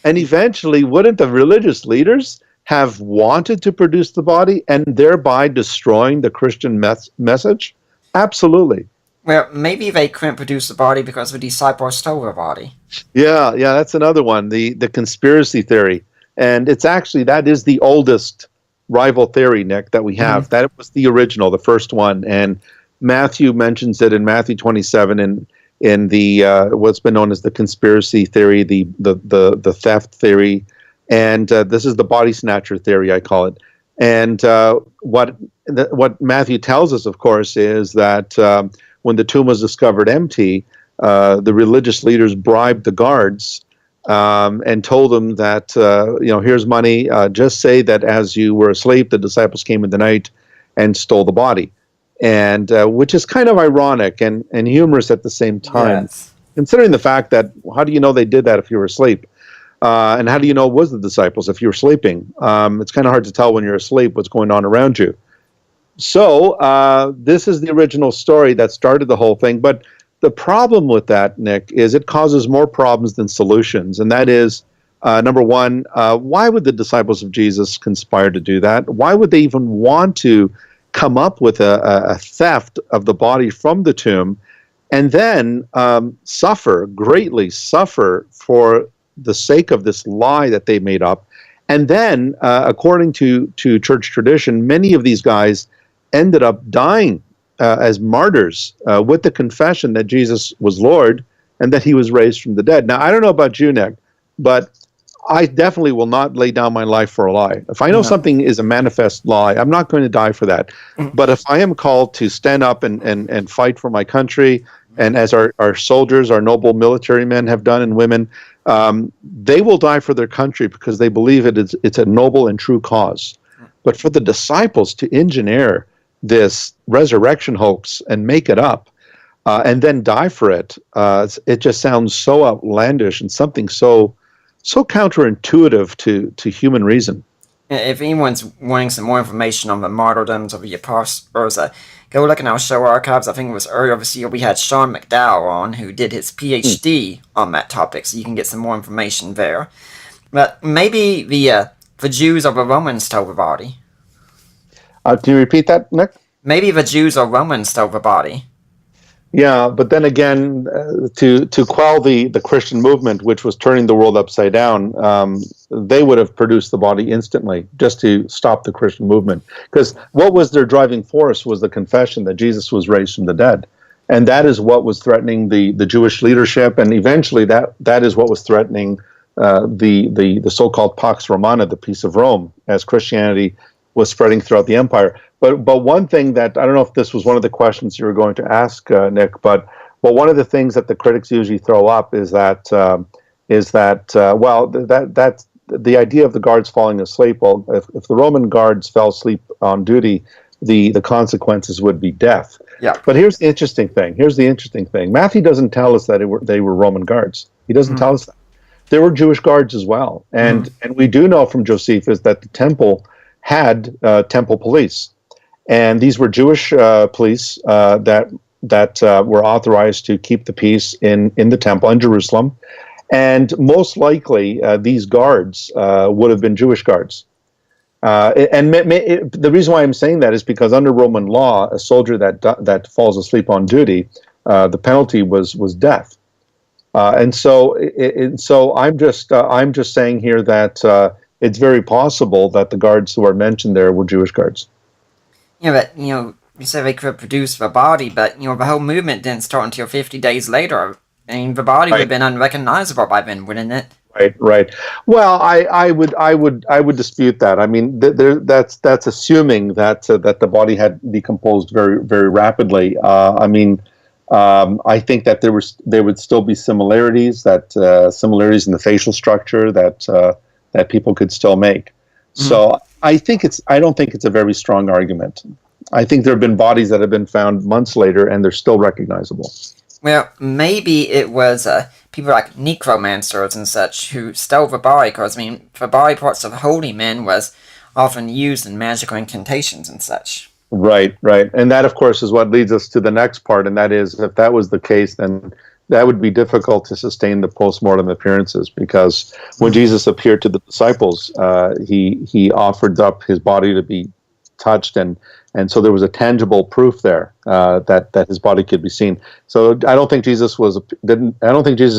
And eventually, wouldn't the religious leaders have wanted to produce the body and thereby destroying the Christian message? Absolutely. Well, maybe they couldn't produce the body because the disciples stole the body. Yeah, that's another one, the conspiracy theory. And it's actually, that is the oldest rival theory, Nick, that we have. Mm-hmm. That was the original, the first one. And Matthew mentions it in Matthew 27 in the what's been known as the conspiracy theory, the theft theory, and this is the body snatcher theory, I call it. And what Matthew tells us, of course, is that when the tomb was discovered empty, the religious leaders bribed the guards and told them that, here's money. Just say that as you were asleep, the disciples came in the night and stole the body. And which is kind of ironic and humorous at the same time, yes, considering the fact that how do you know they did that if you were asleep? And how do you know it was the disciples if you were sleeping? It's kind of hard to tell when you're asleep what's going on around you. So this is the original story that started the whole thing. But the problem with that, Nick, is it causes more problems than solutions. And that is, number one, why would the disciples of Jesus conspire to do that? Why would they even want to come up with a theft of the body from the tomb and then greatly suffer for the sake of this lie that they made up? And then, according to church tradition, many of these guys ended up dying as martyrs with the confession that Jesus was Lord and that he was raised from the dead. Now, I don't know about you, Nick, but I definitely will not lay down my life for a lie. If I know something is a manifest lie, I'm not going to die for that. But if I am called to stand up and fight for my country, and as our soldiers, our noble military men have done, and women, they will die for their country because they believe it's a noble and true cause. But for the disciples to engineer this resurrection hoax and make it up and then die for it, it just sounds so outlandish and something so counterintuitive to human reason. If anyone's wanting some more information on the martyrdoms of the apostles, go look in our show archives. I think it was earlier this year we had Sean McDowell on, who did his PhD on that topic, so you can get some more information there. But maybe the Jews or the Romans stole the body. Can you repeat that, Nick? Maybe the Jews or Romans stole the body. Yeah, but then again, to quell the Christian movement, which was turning the world upside down, they would have produced the body instantly just to stop the Christian movement. Because what was their driving force was the confession that Jesus was raised from the dead. And that is what was threatening the Jewish leadership, and eventually that is what was threatening the so-called Pax Romana, the peace of Rome, as Christianity was spreading throughout the empire. But one thing that, I don't know if this was one of the questions you were going to ask, Nick, but one of the things that the critics usually throw up is that that's the idea of the guards falling asleep. Well, if the Roman guards fell asleep on duty, the consequences would be death. Yeah. But here's the interesting thing. Matthew doesn't tell us that they were Roman guards. He doesn't tell us that. There were Jewish guards as well. And we do know from Josephus that the temple had temple police. And these were Jewish police that were authorized to keep the peace in the temple in Jerusalem. And most likely, these guards would have been Jewish guards. The reason why I'm saying that is because under Roman law, a soldier that falls asleep on duty, the penalty was death. So I'm just saying here that it's very possible that the guards who are mentioned there were Jewish guards. Yeah, but you said they could produce the body, but the whole movement didn't start until 50 days later. I mean, the body would have been unrecognizable by then, wouldn't it? Right. Well, I would dispute that. I mean, that's assuming that the body had decomposed very, very rapidly. I think that there would still be similarities in the facial structure that people could still make. So I don't think it's a very strong argument. I think there have been bodies that have been found months later and they're still recognizable. Well, maybe it was people like necromancers and such who stole the body, because, the body parts of holy men was often used in magical incantations and such. Right. And that, of course, is what leads us to the next part, and that is, if that was the case, then that would be difficult to sustain the post-mortem appearances, because when Jesus appeared to the disciples, he offered up his body to be touched, and so there was a tangible proof there that his body could be seen. So I don't think Jesus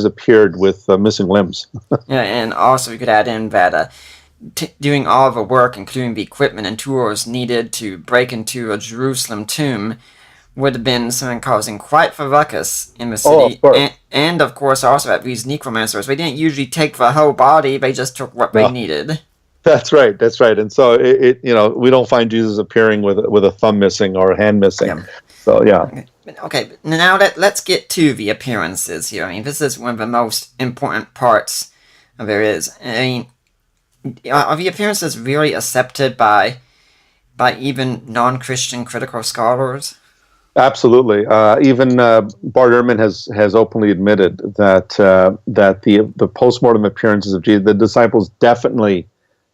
appeared with missing limbs. Yeah, and also you could add in that doing all the work, including the equipment and tools needed to break into a Jerusalem tomb, would have been something causing quite the ruckus in the city. And of course also at these necromancers, they didn't usually take the whole body, they just took what they needed. That's right. And so we don't find Jesus appearing with a thumb missing or a hand missing. Yeah. So yeah. Okay, now let's get to the appearances here. I mean, this is one of the most important parts there is. I mean, are the appearances really accepted by even non-Christian critical scholars? Absolutely. Even Bart Ehrman has openly admitted that the postmortem appearances of Jesus, the disciples definitely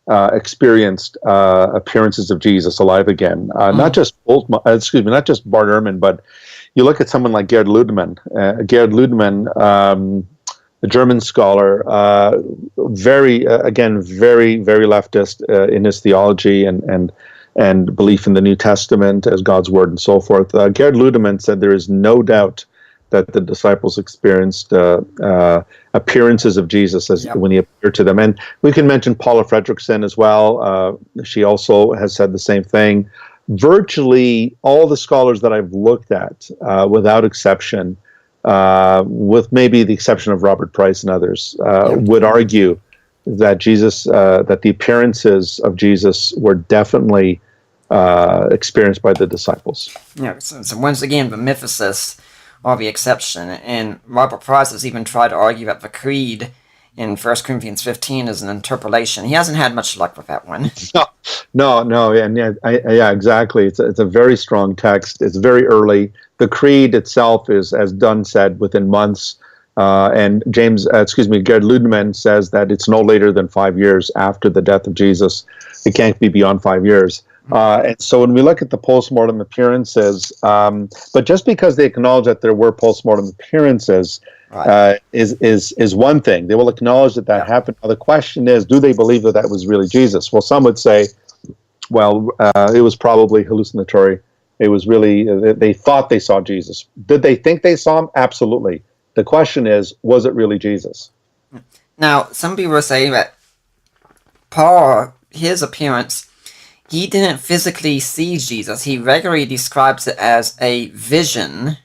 experienced appearances of Jesus alive again. Not just Bart Ehrman, but you look at someone like Gerd Ludemann. A German scholar, very leftist in his theology and belief in the New Testament as God's word and so forth. Gerd Ludemann said there is no doubt that the disciples experienced appearances of Jesus when he appeared to them. And we can mention Paula Fredrickson as well. She also has said the same thing. Virtually all the scholars that I've looked at, without exception, with maybe the exception of Robert Price and others, would argue that that the appearances of Jesus were definitely experienced by the disciples. Yeah, so once again, the mythicists are the exception, and Robert Price has even tried to argue that the creed in 1 Corinthians 15 is an interpolation. He hasn't had much luck with that one. No, and yeah, exactly. It's a very strong text. It's very early. The creed itself is, as Dunn said, within months. And Gerd Ludemann says that it's no later than 5 years after the death of Jesus. It can't be beyond 5 years. And so when we look at the postmortem appearances, but just because they acknowledge that there were postmortem appearances is one thing. They will acknowledge that happened. Now, the question is, do they believe that was really Jesus? Well, some would say, it was probably hallucinatory. It was really, they thought they saw Jesus. Did they think they saw him? Absolutely. The question is, was it really Jesus? Now, some people say that Paul, his appearance, he didn't physically see Jesus. He regularly describes it as a vision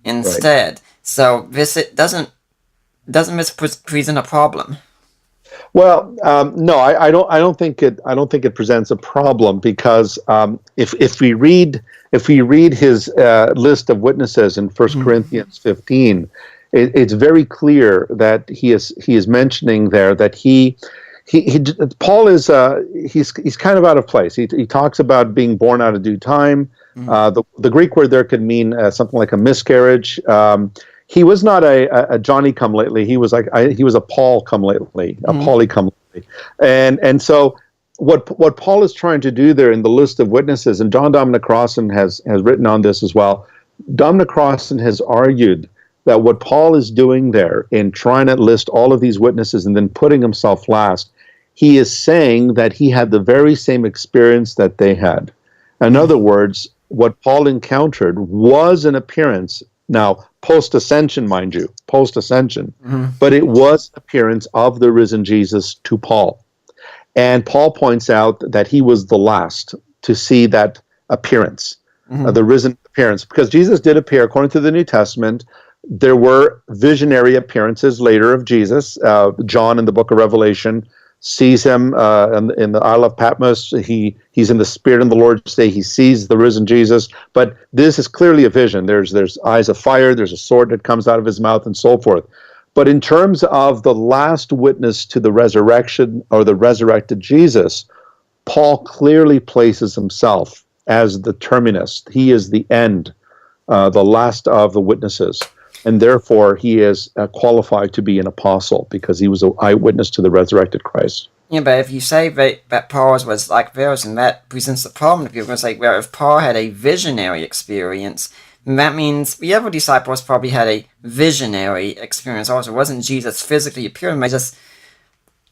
instead. Right. So it doesn't this present a problem? Well, no, I don't think it presents a problem, because if we read his list of witnesses in 1 Corinthians 15, it's very clear that he is mentioning there that Paul is he's kind of out of place. He talks about being born out of due time. The Greek word there could mean something like a miscarriage. He was not a Johnny come lately. He was he was a Paul come lately, a Paulie come lately. And so what Paul is trying to do there in the list of witnesses, and John Dominic Crossan has written on this as well. Dominic Crossan has argued that what Paul is doing there in trying to list all of these witnesses and then putting himself last, he is saying that he had the very same experience that they had. In other words, what Paul encountered was an appearance, now post-ascension, mind you, post-ascension, but it was appearance of the risen Jesus to Paul. And Paul points out that he was the last to see that appearance, the risen appearance, because Jesus did appear, according to the New Testament. There were visionary appearances later of Jesus. John in the book of Revelation sees him in the Isle of Patmos. He's in the Spirit in the Lord's day. He sees the risen Jesus. But this is clearly a vision. There's eyes of fire. There's a sword that comes out of his mouth and so forth. But in terms of the last witness to the resurrection or the resurrected Jesus, Paul clearly places himself as the terminus. He is the end, the last of the witnesses. And therefore, he is qualified to be an apostle because he was an eyewitness to the resurrected Christ. Yeah, but if you say that Paul was like theirs, and that presents a problem, if you're going to say, well, if Paul had a visionary experience, then that means the other disciples probably had a visionary experience also. It wasn't Jesus physically appearing, they just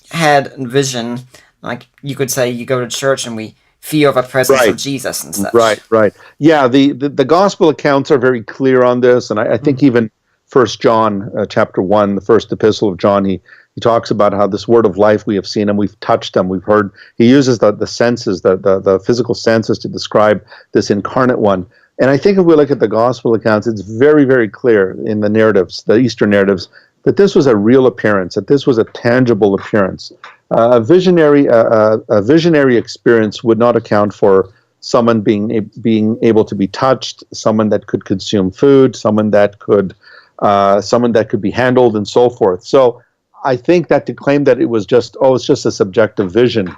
had vision. Like you could say, you go to church and we feel the presence of Jesus and such. Right. Yeah, the gospel accounts are very clear on this, and I think even 1 John chapter 1, the first epistle of John, he talks about how this word of life, we have seen him, we've touched him, we've heard. He uses the senses, the physical senses to describe this incarnate one. And I think if we look at the gospel accounts, it's very, very clear in the narratives, the Eastern narratives, that this was a real appearance, that this was a tangible appearance. A visionary experience would not account for someone being able to be touched, someone that could consume food, someone that could be handled, and so forth. So I think that to claim that it was just it's just a subjective vision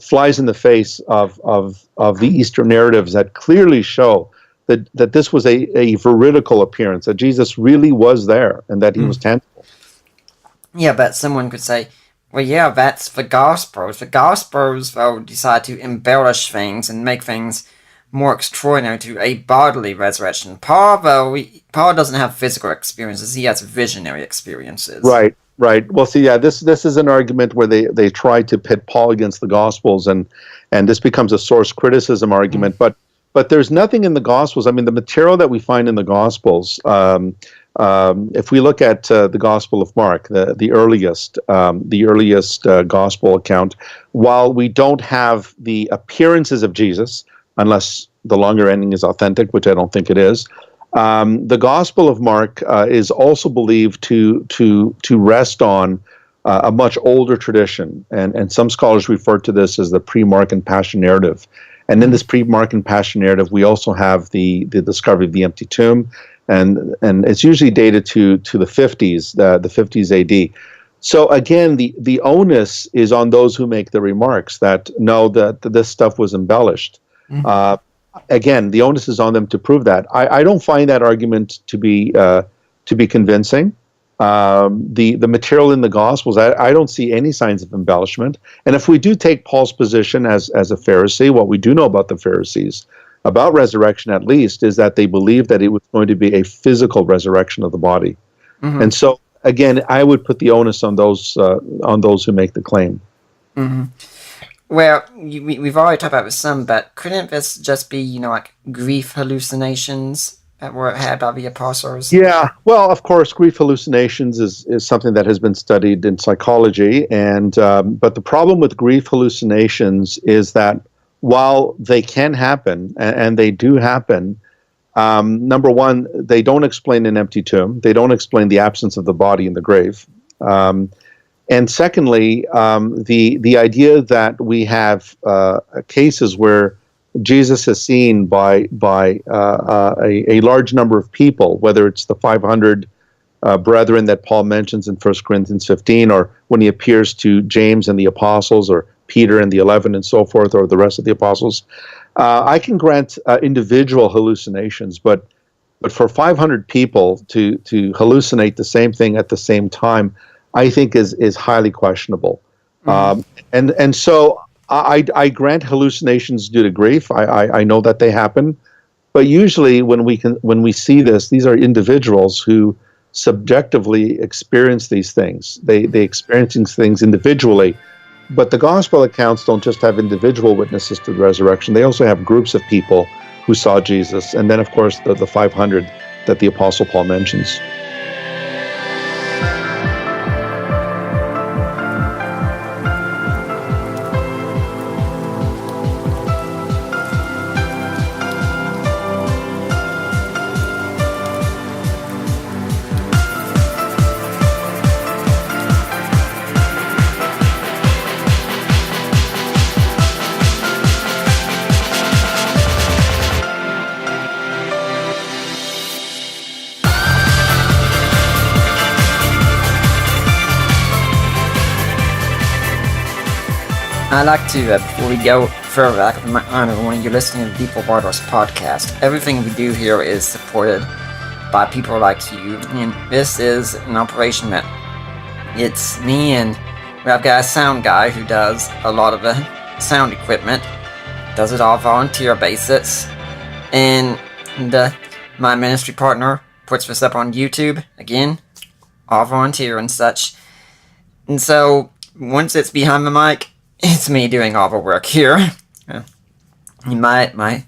flies in the face of the Eastern narratives that clearly show that this was a veridical appearance, that Jesus really was there and that he was tangible. Yeah, but someone could say, well, yeah, that's the Gospels. The Gospels, though, decide to embellish things and make things more extraordinary to a bodily resurrection. Paul, though, Paul doesn't have physical experiences. He has visionary experiences. Right. Well, see, yeah, this is an argument where they try to pit Paul against the Gospels, and this becomes a source criticism argument. But there's nothing in the Gospels. I mean, the material that we find in the Gospels, if we look at the Gospel of Mark, the earliest Gospel account, while we don't have the appearances of Jesus, unless the longer ending is authentic, which I don't think it is, the Gospel of Mark is also believed to rest on a much older tradition, and some scholars refer to this as the pre-Markan Passion narrative. And in this pre-Markan Passion narrative, we also have the discovery of the empty tomb, and it's usually dated to the 50s, the 50s AD. So again, the onus is on those who make the remarks that no, that this stuff was embellished. Again, the onus is on them to prove that. I don't find that argument to be convincing. The material in the Gospels, I don't see any signs of embellishment. And if we do take Paul's position as a Pharisee, what we do know about the Pharisees, about resurrection at least, is that they believed that it was going to be a physical resurrection of the body. And so, again, I would put the onus on those who make the claim. Well, we've already talked about some, but couldn't this just be, like grief hallucinations that were had by the apostles? Yeah, well, of course, grief hallucinations is something that has been studied in psychology, and but the problem with grief hallucinations is that while they can happen, and they do happen, number one, they don't explain an empty tomb. They don't explain the absence of the body in the grave. And secondly, the idea that we have cases where Jesus is seen by a large number of people, whether it's the 500 brethren that Paul mentions in 1 Corinthians 15, or when he appears to James and the apostles, or Peter and the 11 and so forth, or the rest of the apostles. I can grant individual hallucinations, but for 500 people to hallucinate the same thing at the same time, I think is highly questionable. And so I grant hallucinations due to grief. I know that they happen, but usually when we see this, these are individuals who subjectively experience these things. They experience these things individually. But the gospel accounts don't just have individual witnesses to the resurrection. They also have groups of people who saw Jesus. And then, of course, the 500 that the Apostle Paul mentions. I'd like to, before we go further, I'd like to honor when you're listening to the Deeper Waters podcast. Everything we do here is supported by people like you, and this is an operation that it's me and I've got a sound guy who does a lot of the sound equipment, does it all volunteer basis, and my ministry partner puts this up on YouTube, again, all volunteer and such. And so, once it's behind the mic, it's me doing all the work here. My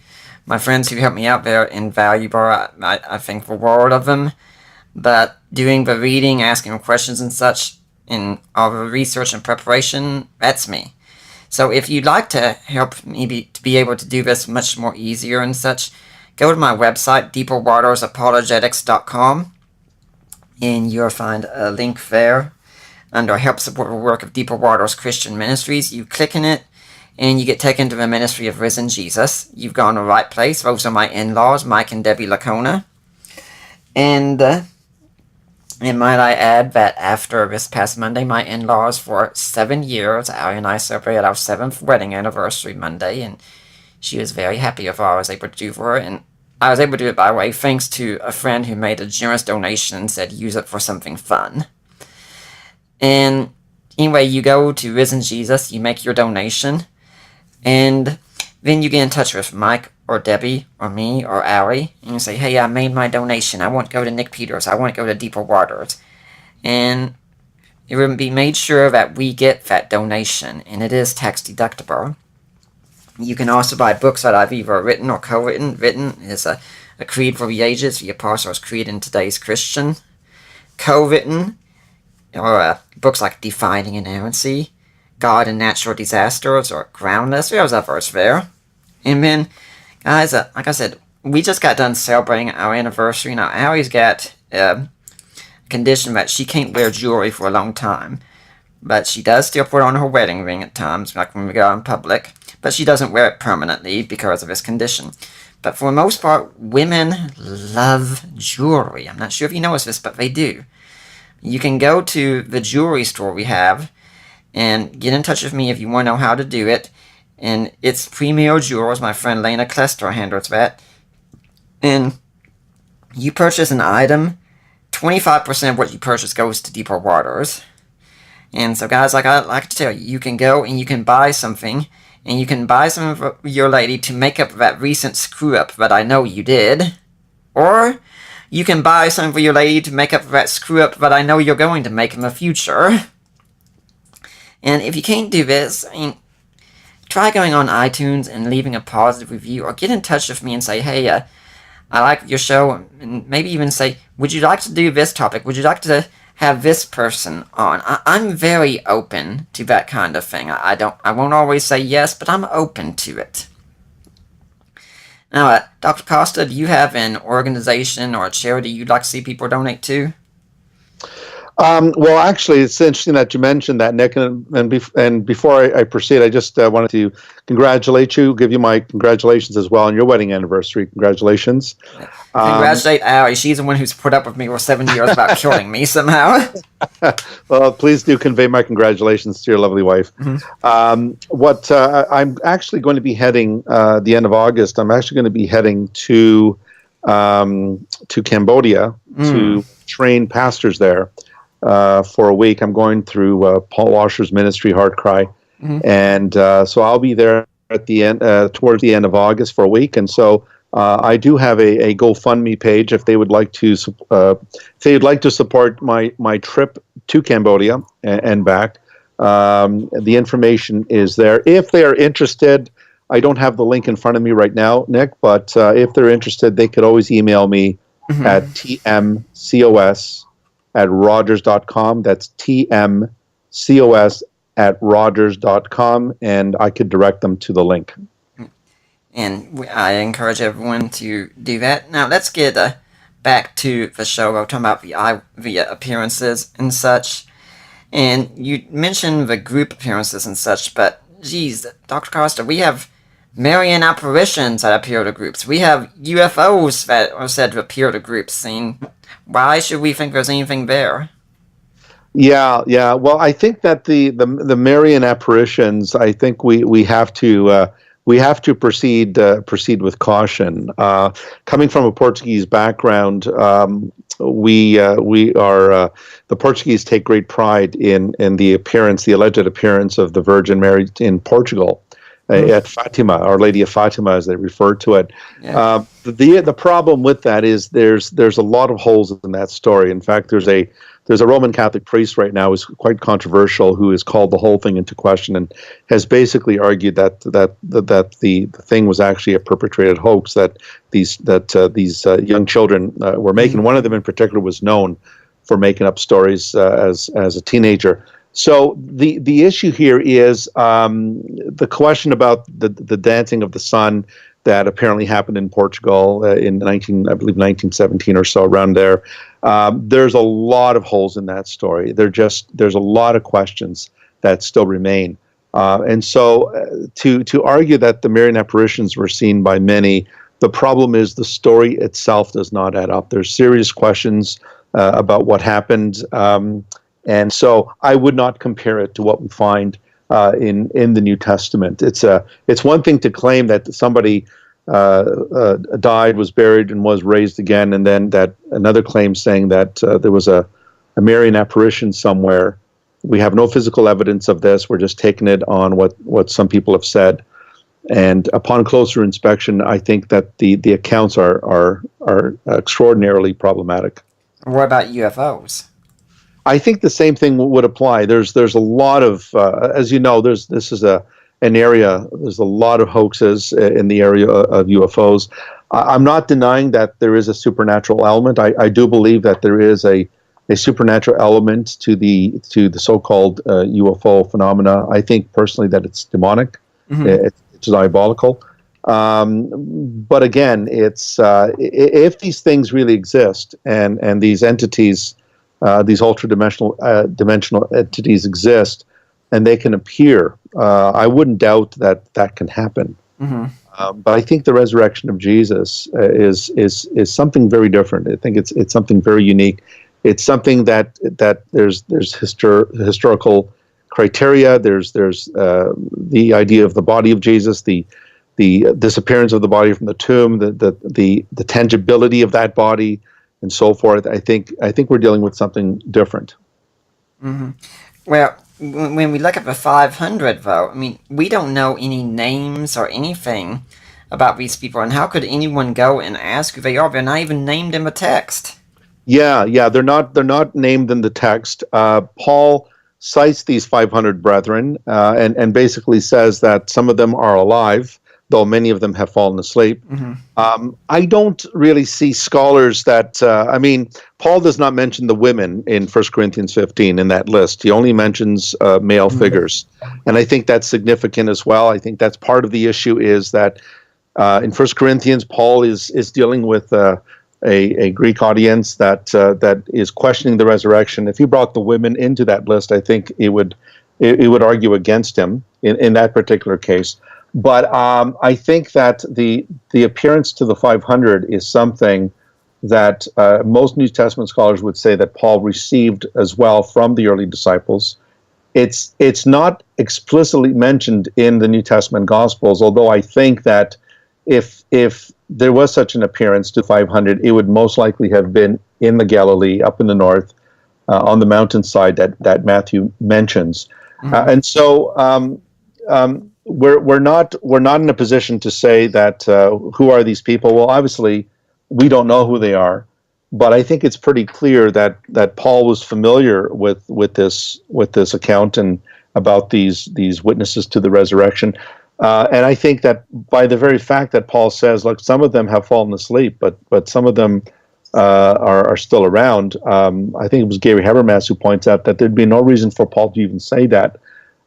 friends who help me out, they're invaluable. I think the world of them. But doing the reading, asking questions and such, and all the research and preparation, that's me. So if you'd like to help me to be able to do this much more easier and such, go to my website, deeperwatersapologetics.com, and you'll find a link there under Help Support the Work of Deeper Waters Christian Ministries. You click in it, and you get taken to the ministry of Risen Jesus. You've gone to the right place. Those are my in-laws, Mike and Debbie Lacona. And might I add that after this past Monday, my in-laws for 7 years, Allie and I celebrated our 7th wedding anniversary Monday, and she was very happy with what I was able to do for her. And I was able to do it, by the way, thanks to a friend who made a generous donation and said use it for something fun. And anyway, you go to Risen Jesus, you make your donation, and then you get in touch with Mike or Debbie or me or Allie, and you say, hey, I made my donation. I want to go to Nick Peters. I want to go to Deeper Waters. And it will be made sure that we get that donation, and it is tax deductible. You can also buy books that I've either written or co-written. Written is a Creed for the Ages, the Apostles' Creed in Today's Christian. Co-written, or books like Defining Inerrancy, God and Natural Disasters, or Groundless. There's others there. And then, guys, like I said, we just got done celebrating our anniversary. Now, Allie's got a condition that she can't wear jewelry for a long time. But she does still put on her wedding ring at times, like when we go out in public. But she doesn't wear it permanently because of this condition. But for the most part, women love jewelry. I'm not sure if you notice this, but they do. You can go to the jewelry store we have and get in touch with me if you want to know how to do it. And it's Premier Jewels. My friend Lena Klester handles that. And you purchase an item, 25% of what you purchase goes to Deeper Waters. And so, guys, like I like to tell you, you can go and you can buy something, and you can buy some for your lady to make up that recent screw-up that I know you did. Or you can buy something for your lady to make up for that screw-up that I know you're going to make in the future. And if you can't do this, try going on iTunes and leaving a positive review, or get in touch with me and say, hey, I like your show, and maybe even say, would you like to do this topic? Would you like to have this person on? I'm very open to that kind of thing. I won't always say yes, but I'm open to it. Now, Dr. Costa, do you have an organization or a charity you'd like to see people donate to? Well, actually, it's interesting that you mentioned that, Nick. And before I proceed, I just wanted to congratulate you, give you my congratulations as well on your wedding anniversary. Congratulations. Congratulate Allie. She's the one who's put up with me for 7 years about killing me somehow. Well, please do convey my congratulations to your lovely wife. Mm-hmm. I'm actually going to be heading the end of August. I'm actually going to be heading to Cambodia to train pastors there. For a week. I'm going through Paul Washer's ministry, Heart Cry, and so I'll be there at the end, towards the end of August for a week. And so I do have a GoFundMe page if they would like to support my trip to Cambodia and back. The information is there. If they are interested, I don't have the link in front of me right now, Nick, but if they're interested, they could always email me at tmcos@rogers.com. That's tmcos@rogers.com, and I could direct them to the link. And I encourage everyone to do that. Now, let's get back to the show. We're talking about the appearances and such. And you mentioned the group appearances and such, but geez, Dr. Costa, we have Marian apparitions that appear to groups. We have UFOs that are said to appear to groups. And why should we think there's anything there? Yeah. Well, I think that the Marian apparitions, I think we have to proceed with caution. Coming from a Portuguese background, the Portuguese take great pride in the alleged appearance of the Virgin Mary in Portugal. At Fatima, Our Lady of Fatima, as they refer to it. Yeah. The problem with that is there's a lot of holes in that story. In fact, there's a Roman Catholic priest right now who's quite controversial, who has called the whole thing into question and has basically argued that the thing was actually a perpetrated hoax that these young children were making. One of them in particular was known for making up stories as a teenager. So the issue here is the question about the dancing of the sun that apparently happened in Portugal in 1917 or so, around there. There's a lot of holes in that story. There's a lot of questions that still remain. And so to argue that the Marian apparitions were seen by many, the problem is the story itself does not add up. There's serious questions about what happened. And so I would not compare it to what we find in the New Testament. It's one thing to claim that somebody died, was buried, and was raised again, and then that another claim saying that there was a Marian apparition somewhere. We have no physical evidence of this. We're just taking it on what some people have said. And upon closer inspection, I think that the accounts are extraordinarily problematic. What about UFOs? I think the same thing would apply. There's a lot of, as you know, this is an area. There's a lot of hoaxes in the area of UFOs. I'm not denying that there is a supernatural element. I do believe that there is a supernatural element to the so-called UFO phenomena. I think personally that it's demonic. Mm-hmm. It's diabolical. But again, it's if these things really exist and these entities. These ultra-dimensional entities exist, and they can appear. I wouldn't doubt that can happen. Mm-hmm. But I think the resurrection of Jesus is something very different. I think it's something very unique. It's something that there's historical criteria. There's the idea of the body of Jesus, the disappearance of the body from the tomb, the tangibility of that body, and so forth. I think we're dealing with something different. Mm-hmm. Well, when we look at the 500, though, I mean, we don't know any names or anything about these people, and how could anyone go and ask who they are? They're not even named in the text. Yeah, they're not named in the text. Paul cites these 500 brethren and basically says that some of them are alive, though many of them have fallen asleep. Mm-hmm. I don't really see scholars that, Paul does not mention the women in 1 Corinthians 15 in that list. He only mentions male mm-hmm. figures. And I think that's significant as well. I think that's part of the issue is that in 1 Corinthians, Paul is dealing with a Greek audience that is questioning the resurrection. If he brought the women into that list, I think it would argue against him in that particular case. But I think that the appearance to the 500 is something that most New Testament scholars would say that Paul received as well from the early disciples. It's not explicitly mentioned in the New Testament Gospels, although I think that if there was such an appearance to 500, it would most likely have been in the Galilee, up in the north, on the mountainside that Matthew mentions. Mm-hmm. And so we're not in a position to say that who are these people. Well, obviously, we don't know who they are, but I think it's pretty clear that Paul was familiar with this account and about these witnesses to the resurrection. And I think that by the very fact that Paul says, look, some of them have fallen asleep, but some of them are still around. I think it was Gary Habermas who points out that there'd be no reason for Paul to even say that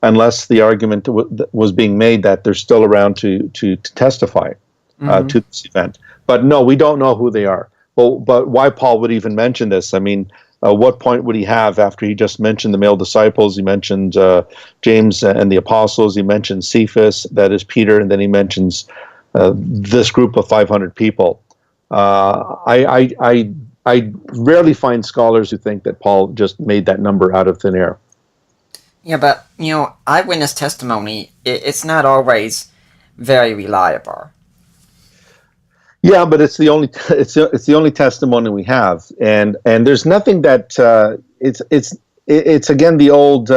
unless the argument was being made that they're still around to testify to this event. But no, we don't know who they are. Well, but why Paul would even mention this? I mean, what point would he have after he just mentioned the male disciples? He mentioned James and the apostles. He mentioned Cephas, that is Peter, and then he mentions this group of 500 people. I rarely find scholars who think that Paul just made that number out of thin air. Yeah, but, eyewitness testimony, it's not always very reliable. Yeah, but it's the only testimony we have, and there's nothing that it's again the old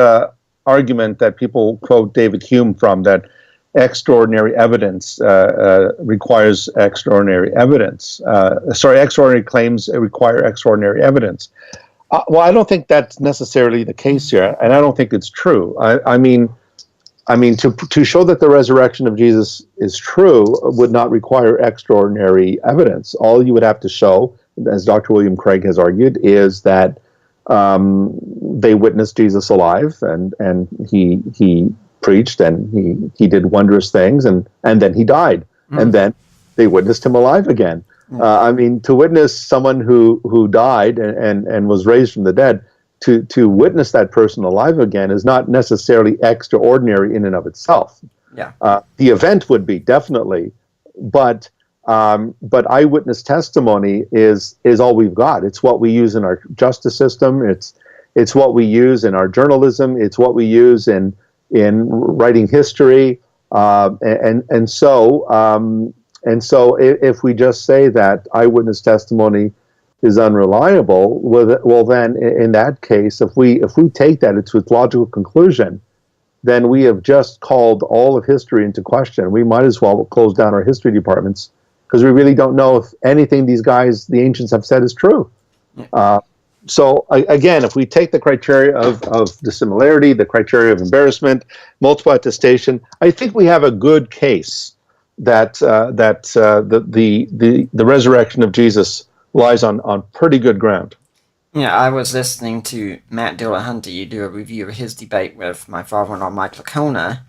argument that people quote David Hume from, that extraordinary evidence requires extraordinary evidence. Extraordinary claims require extraordinary evidence. Well, I don't think that's necessarily the case here, and I don't think it's true. I mean, to show that the resurrection of Jesus is true would not require extraordinary evidence. All you would have to show, as Dr. William Craig has argued, is that they witnessed Jesus alive, and he preached, and he did wondrous things, and then he died, and then they witnessed him alive again. To witness someone who died and was raised from the dead, to witness that person alive again is not necessarily extraordinary in and of itself. Yeah. The event would be, definitely, but eyewitness testimony is all we've got. It's what we use in our justice system. It's what we use in our journalism. It's what we use in writing history. And so if we just say that eyewitness testimony is unreliable, well then in that case, if we take that to its logical conclusion, then we have just called all of history into question. We might as well close down our history departments, because we really don't know if anything these guys, the ancients, have said is true. So again, if we take the criteria of dissimilarity, the criteria of embarrassment, multiple attestation, I think we have a good case that the resurrection of Jesus lies on pretty good ground. Yeah, I was listening to Matt Dillahunty do a review of his debate with my father-in-law, Mike Lacona,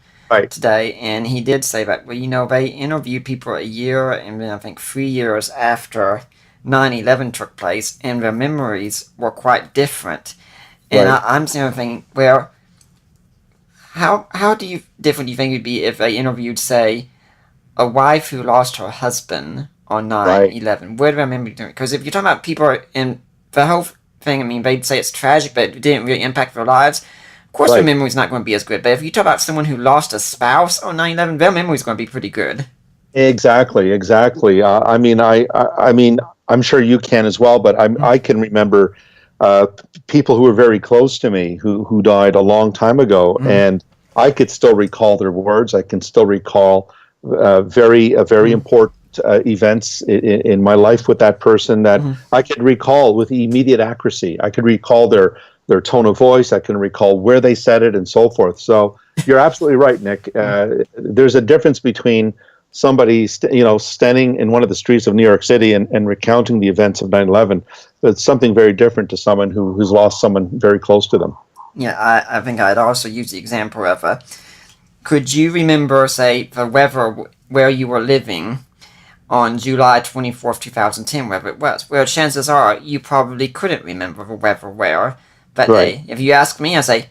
today, and he did say that, they interviewed people a year and then I think 3 years after 9/11 took place, and their memories were quite different. And I'm thinking, well, how different do you think it would be if they interviewed, say, a wife who lost her husband on 9/11? Where do I remember doing it? Because if you're talking about people in the whole thing, they'd say it's tragic, but it didn't really impact their lives. Of course, their memory's not going to be as good. But if you talk about someone who lost a spouse on 9/11, their memory's going to be pretty good. Exactly. I'm sure you can as well, but I can remember people who were very close to me who died a long time ago, and I could still recall their words. I can still recall very important events in my life with that person that I could recall with immediate accuracy. I could recall their tone of voice. I can recall where they said it and so forth. So you're absolutely right, Nick. There's a difference between somebody standing in one of the streets of New York City and recounting the events of 9/11. It's something very different to someone who's lost someone very close to them. Yeah, I think I'd also use the example of could you remember, say, the weather where you were living on July 24th, 2010, wherever it was? Well, chances are you probably couldn't remember the weather where that day. If you ask me, I say,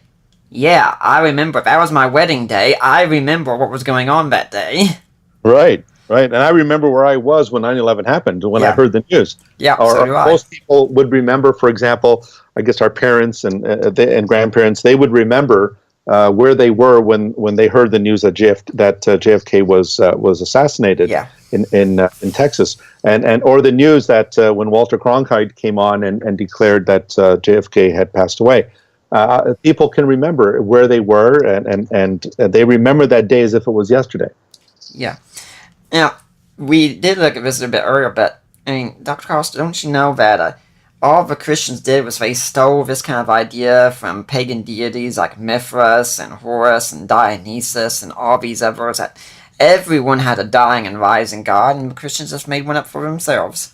yeah, I remember. That was my wedding day. I remember what was going on that day. Right. And I remember where I was when 9/11 happened, when I heard the news. Yeah, so do I. Most people would remember, for example, I guess our parents and grandparents, they would remember where they were when they heard the news that JFK was assassinated in Texas, or the news that when Walter Cronkite came on and declared that JFK had passed away. People can remember where they were, and they remember that day as if it was yesterday. Yeah. Now, we did look at this a bit earlier, but, I mean, Dr. Costa, don't you know that all the Christians did was they stole this kind of idea from pagan deities like Mithras and Horus and Dionysus and all these others, that everyone had a dying and rising God, and the Christians just made one up for themselves.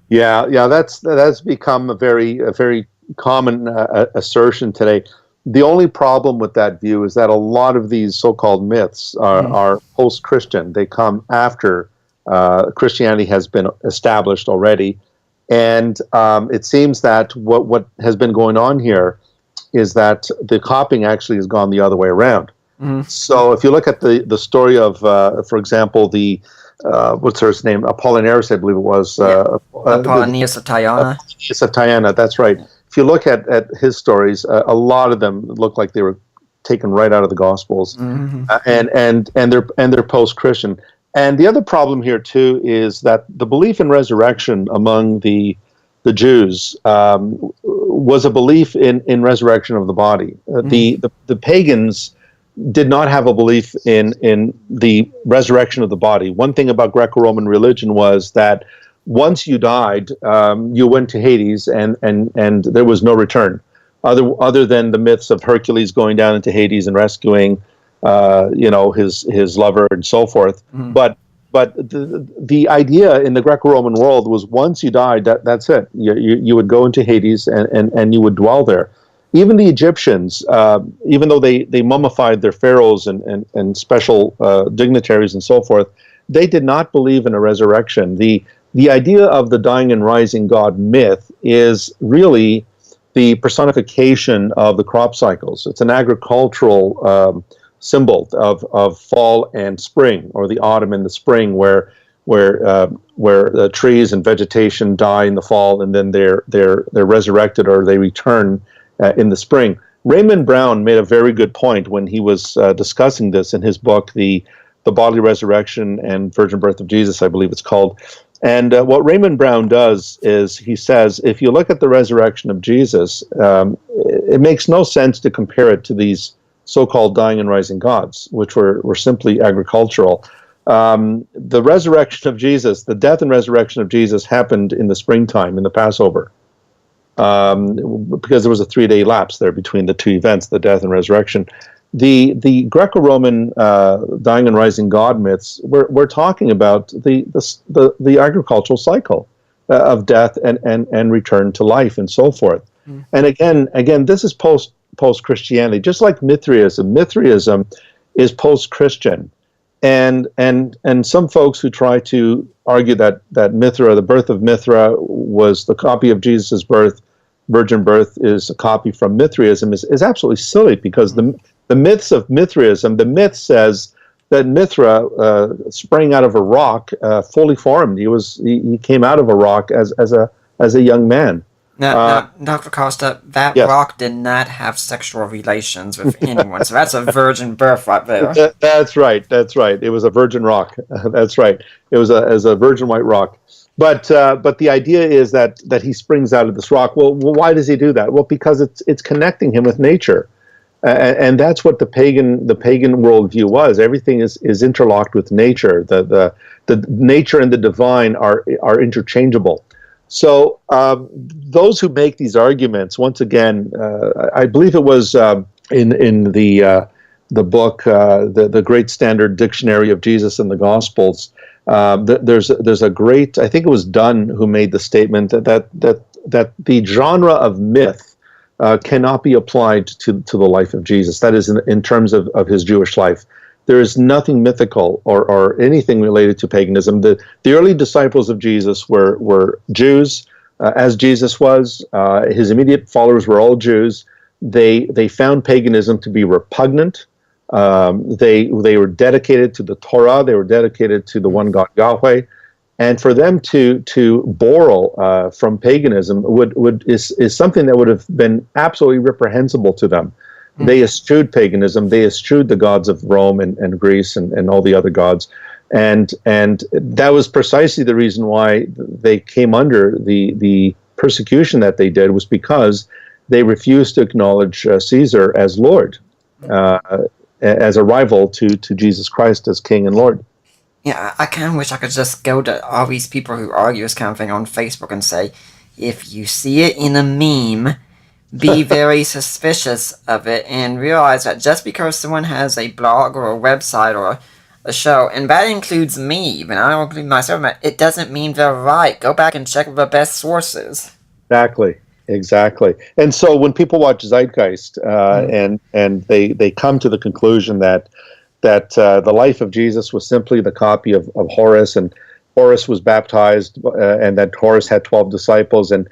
Yeah, that's become a very common assertion today. The only problem with that view is that a lot of these so-called myths are post-Christian. They come after Christianity has been established already, and it seems that what has been going on here is that the copying actually has gone the other way around. So if you look at the story of, for example, the what's her name? Apollinaris, I believe it was. Apollonius of Tyana. Apollonius of Tyana, that's right. If you look at his stories, a lot of them look like they were taken right out of the Gospels, and they're post-Christian. And the other problem here too is that the belief in resurrection among the Jews was a belief in resurrection of the body. The pagans did not have a belief in the resurrection of the body. One thing about Greco-Roman religion was that once you died, you went to Hades, and there was no return, other than the myths of Hercules going down into Hades and rescuing, his lover and so forth. But the idea in the Greco-Roman world was once you died, that's it. You would go into Hades and you would dwell there. Even the Egyptians, even though they mummified their pharaohs and special dignitaries and so forth, they did not believe in a resurrection. The idea of the dying and rising God myth is really the personification of the crop cycles. It's an agricultural symbol of fall and spring, or the autumn and the spring, where the trees and vegetation die in the fall, and then they're resurrected, or they return in the spring. Raymond Brown made a very good point when he was discussing this in his book, The Bodily Resurrection and Virgin Birth of Jesus, I believe it's called. And what Raymond Brown does is he says, if you look at the resurrection of Jesus, it makes no sense to compare it to these so-called dying and rising gods, which were simply agricultural. The resurrection of Jesus, the death and resurrection of Jesus happened in the springtime, in the Passover, because there was a 3-day lapse there between the two events, the death and resurrection. The Greco-Roman dying and rising God myths, we're talking about the agricultural cycle of death and return to life and so forth. And again, this is post-Christianity, just like Mithraism. Mithraism is post-Christian, and some folks who try to argue that Mithra, the birth of Mithra, was the copy of Jesus' birth, virgin birth is a copy from Mithraism, is absolutely silly, because the myths of Mithraism, the myth says that Mithra sprang out of a rock, fully formed. He came out of a rock as a young man. Now, Dr. Costa, that yes. rock did not have sexual relations with anyone, so that's a virgin birth right there. That's right. It was a virgin rock. That's right. It was a virgin white rock. But the idea is that he springs out of this rock. Well, why does he do that? Well, because it's connecting him with nature, and that's what the pagan worldview was. Everything is interlocked with nature. The nature and the divine are interchangeable. So those who make these arguments, once again, I believe it was in the book, the Great Standard Dictionary of Jesus and the Gospels. There's a great, I think it was Dunn who made the statement that the genre of myth cannot be applied to the life of Jesus. That is in terms of his Jewish life. There is nothing mythical or anything related to paganism. The early disciples of Jesus were Jews, as Jesus was. His immediate followers were all Jews. They found paganism to be repugnant. They were dedicated to the Torah. They were dedicated to the one God Yahweh, and for them to borrow from paganism is something that would have been absolutely reprehensible to them. They eschewed paganism. They eschewed the gods of Rome and Greece and all the other gods, and that was precisely the reason why they came under the persecution that they did, was because they refuse to acknowledge Caesar as Lord, uh, as a rival to Jesus Christ as King and Lord. Yeah, I kind of wish I could just go to all these people who argue this kind of thing on Facebook and say, if you see it in a meme, be very suspicious of it and realize that just because someone has a blog or a website or a show, and that includes me, even I don't include myself, it doesn't mean they're right. Go back and check the best sources. Exactly. And so when people watch Zeitgeist, and they come to the conclusion that the life of Jesus was simply the copy of Horace, and Horace was baptized, and that Horace had 12 disciples, and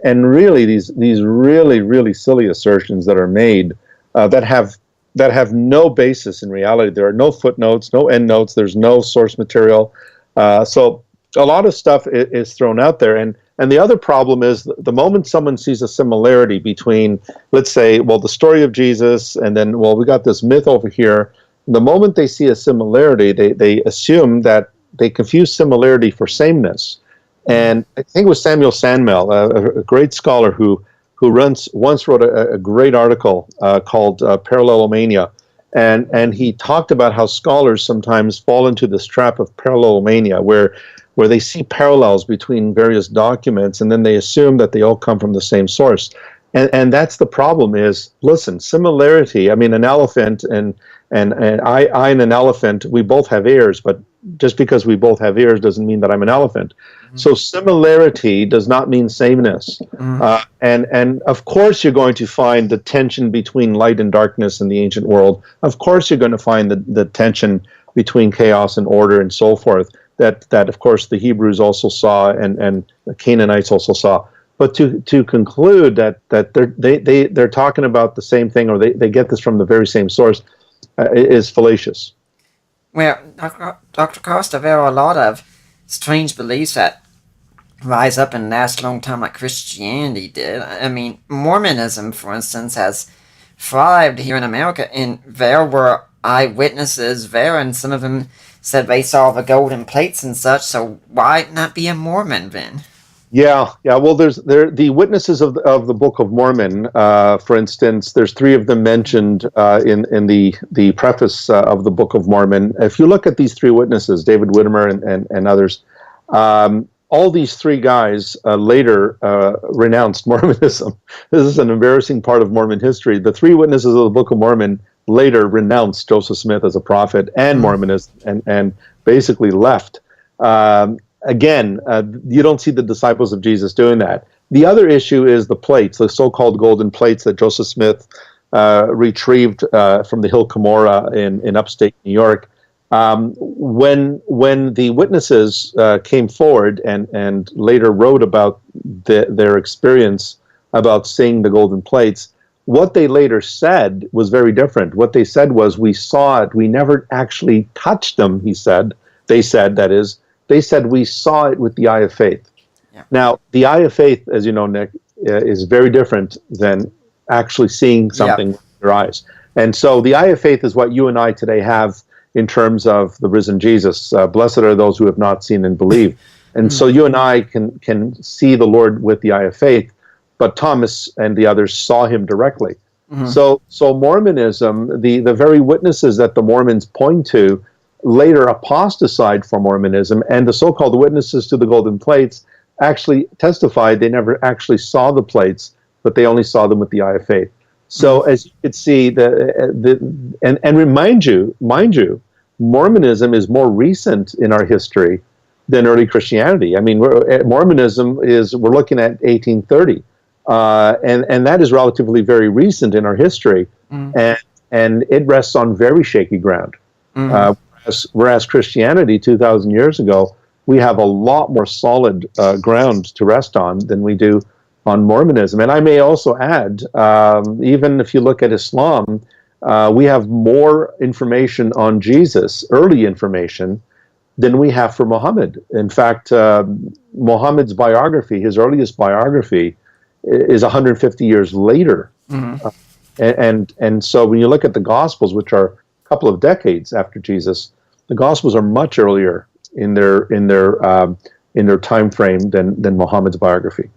really these really silly assertions that are made, that have no basis in reality. There are no footnotes, no endnotes. There's no source material. So a lot of stuff is thrown out there, and the other problem is the moment someone sees a similarity between, let's say, well, the story of Jesus, and then, well, we got this myth over here. The moment they see a similarity, they assume that they confuse similarity for sameness. And I think it was Samuel Sandmel, a great scholar who once wrote a great article called Parallelomania. And he talked about how scholars sometimes fall into this trap of parallelomania, where they see parallels between various documents, and then they assume that they all come from the same source. And that's the problem is, listen, similarity, I mean, an elephant and I and an elephant, we both have ears, but just because we both have ears doesn't mean that I'm an elephant. Mm-hmm. So similarity does not mean sameness. Mm-hmm. And of course you're going to find the tension between light and darkness in the ancient world. Of course you're going to find the tension between chaos and order and so forth, that of course the Hebrews also saw, and the Canaanites also saw. But to conclude that they're talking about the same thing, or they get this from the very same source, is fallacious. Well, Dr. Costa, there are a lot of strange beliefs that rise up and last a long time like Christianity did. I mean, Mormonism, for instance, has thrived here in America, and there were eyewitnesses there, and some of them said they saw the golden plates and such, so why not be a Mormon then? Yeah. Well, there's the witnesses of the Book of Mormon. For instance, there's 3 of them mentioned in the preface of the Book of Mormon. If you look at these 3 witnesses, David Whitmer and others, all these 3 guys later renounced Mormonism. This is an embarrassing part of Mormon history. The 3 witnesses of the Book of Mormon later renounced Joseph Smith as a prophet and Mormonism, and basically left. Again, you don't see the disciples of Jesus doing that. The other issue is the plates, the so-called golden plates that Joseph Smith retrieved from the Hill Cumorah in upstate New York. When the witnesses came forward and later wrote about their experience about seeing the golden plates, what they later said was very different. What they said was, we saw it, we never actually touched them, he said. They said, that is, they said we saw it with the eye of faith. Yeah. Now, the eye of faith, as you know, Nick, is very different than actually seeing something with your eyes. And so the eye of faith is what you and I today have in terms of the risen Jesus. Blessed are those who have not seen and believe. And so you and I can see the Lord with the eye of faith, but Thomas and the others saw him directly. Mm-hmm. So Mormonism, the very witnesses that the Mormons point to, later apostatized from Mormonism, and the so-called witnesses to the golden plates actually testified they never actually saw the plates, but they only saw them with the eye of faith. So as you could see, mind you, Mormonism is more recent in our history than early Christianity. I mean, Mormonism we're looking at 1830, and that is relatively very recent in our history, and it rests on very shaky ground. Whereas Christianity 2,000 years ago, we have a lot more solid ground to rest on than we do on Mormonism. And I may also add, even if you look at Islam, we have more information on Jesus, early information, than we have for Muhammad. In fact, Muhammad's biography, his earliest biography, is 150 years later. And so when you look at the Gospels, which are a couple of decades after Jesus, the Gospels are much earlier in their time frame than Muhammad's biography.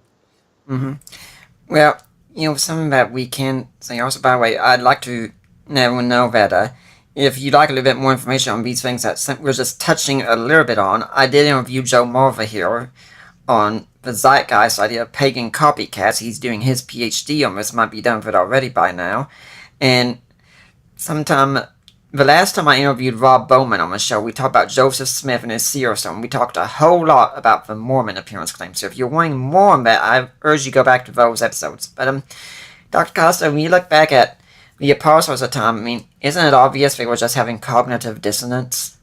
Well, something that we can say also, by the way, I'd like to let everyone know that if you'd like a little bit more information on these things that we're just touching a little bit on, I did interview Joe Marva here on the zeitgeist idea of pagan copycats. He's doing his PhD on this, might be done with it already by now. And the last time I interviewed Rob Bowman on the show, we talked about Joseph Smith and his seer stone. We talked a whole lot about the Mormon appearance claim. So if you're wanting more on that, I urge you to go back to those episodes. But Dr. Costa, when you look back at the apostles of the time, I mean, isn't it obvious they were just having cognitive dissonance?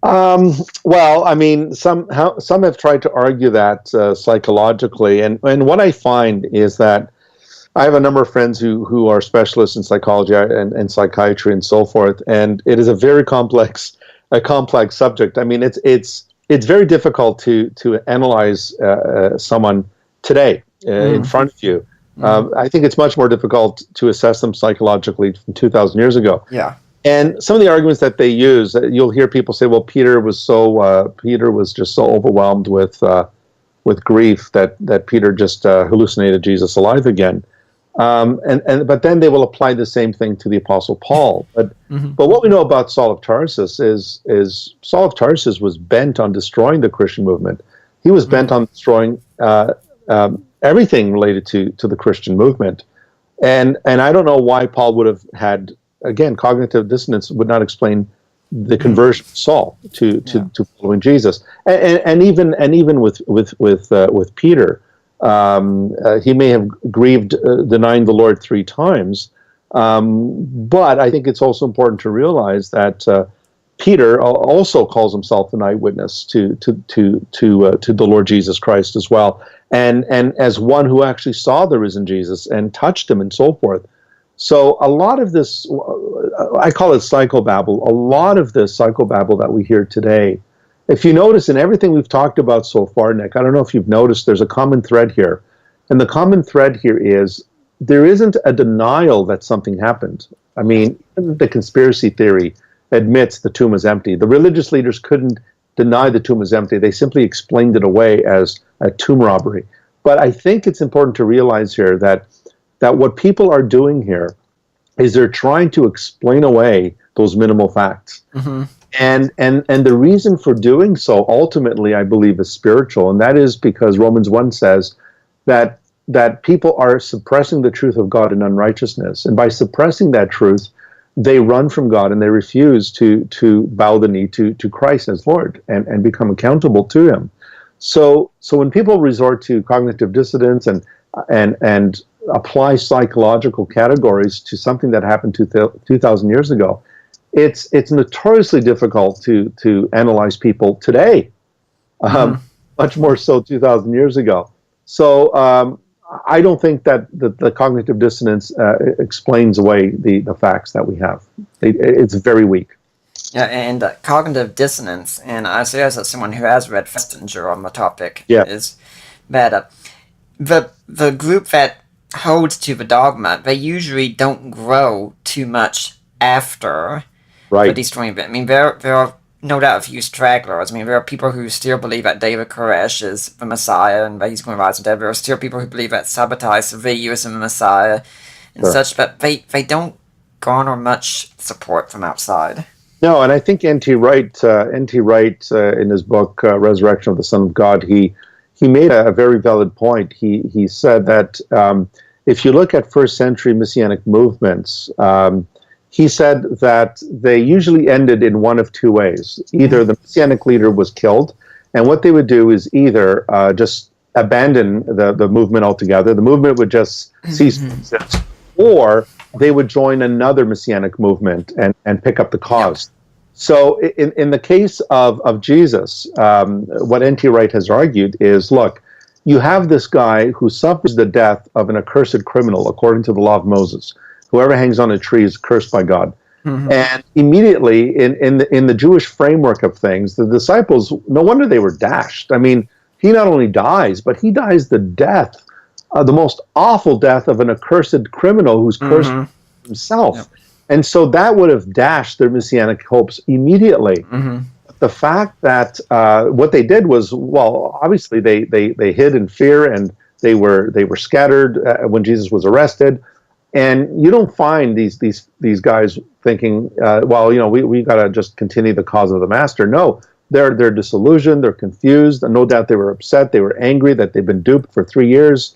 Well, I mean, some have tried to argue that psychologically, and what I find is that I have a number of friends who are specialists in psychology and psychiatry and so forth, and it is a very complex subject. I mean, it's very difficult to analyze someone today in front of you. I think it's much more difficult to assess them psychologically from 2,000 years ago. Yeah. And some of the arguments that they use, you'll hear people say, "Well, Peter was just so overwhelmed with grief that Peter just hallucinated Jesus alive again." But then they will apply the same thing to the Apostle Paul. But what we know about Saul of Tarsus is Saul of Tarsus was bent on destroying the Christian movement. He was bent on destroying everything related to the Christian movement. And I don't know why Paul would have had, again, cognitive dissonance would not explain the conversion of Saul to following Jesus. And even with Peter. He may have grieved denying the Lord 3 times, but I think it's also important to realize that Peter also calls himself an eyewitness to the Lord Jesus Christ as well, and as one who actually saw the risen Jesus and touched him and so forth. So a lot of this, I call it psychobabble. A lot of this psychobabble that we hear today. If you notice in everything we've talked about so far, Nick, I don't know if you've noticed, there's a common thread here. And the common thread here is there isn't a denial that something happened. I mean, the conspiracy theory admits the tomb is empty. The religious leaders couldn't deny the tomb is empty. They simply explained it away as a tomb robbery. But I think it's important to realize here that what people are doing here is they're trying to explain away those minimal facts. And the reason for doing so, ultimately, I believe, is spiritual, and that is because Romans 1 says that people are suppressing the truth of God in unrighteousness, and by suppressing that truth, they run from God and they refuse to bow the knee to Christ as Lord and become accountable to Him. So when people resort to cognitive dissonance and apply psychological categories to something that happened 2,000 years ago, it's notoriously difficult to analyze people today, much more so 2,000 years ago. So I don't think that the cognitive dissonance explains away the facts that we have. It's very weak. Yeah, and cognitive dissonance, and I say as someone who has read Festinger on the topic, is that the group that holds to the dogma, they usually don't grow too much after the destroying of it. I mean, there are no doubt a few stragglers. I mean, there are people who still believe that David Koresh is the Messiah and that he's going to rise from the dead. There are still people who believe that Sabbatai Sevillo is the Messiah and such, but they don't garner much support from outside. No, and I think N.T. Wright in his book Resurrection of the Son of God, he made a very valid point. He said that if you look at first century Messianic movements, he said that they usually ended in one of two ways. Either the Messianic leader was killed, and what they would do is either just abandon the movement altogether, the movement would just cease to exist, or they would join another Messianic movement and pick up the cause. So in the case of Jesus, what N.T. Wright has argued is, look, you have this guy who suffers the death of an accursed criminal according to the law of Moses. Whoever hangs on a tree is cursed by God. And immediately, in the Jewish framework of things, the disciples, no wonder they were dashed. I mean, he not only dies, but he dies the death, the most awful death of an accursed criminal who's cursed himself. And so that would have dashed their Messianic hopes immediately. The fact that what they did was, well, obviously they hid in fear and They were scattered when Jesus was arrested, and you don't find these guys thinking, we got to just continue the cause of the master. No, they're disillusioned, they're confused, and no doubt they were upset, they were angry that they've been duped for 3 years.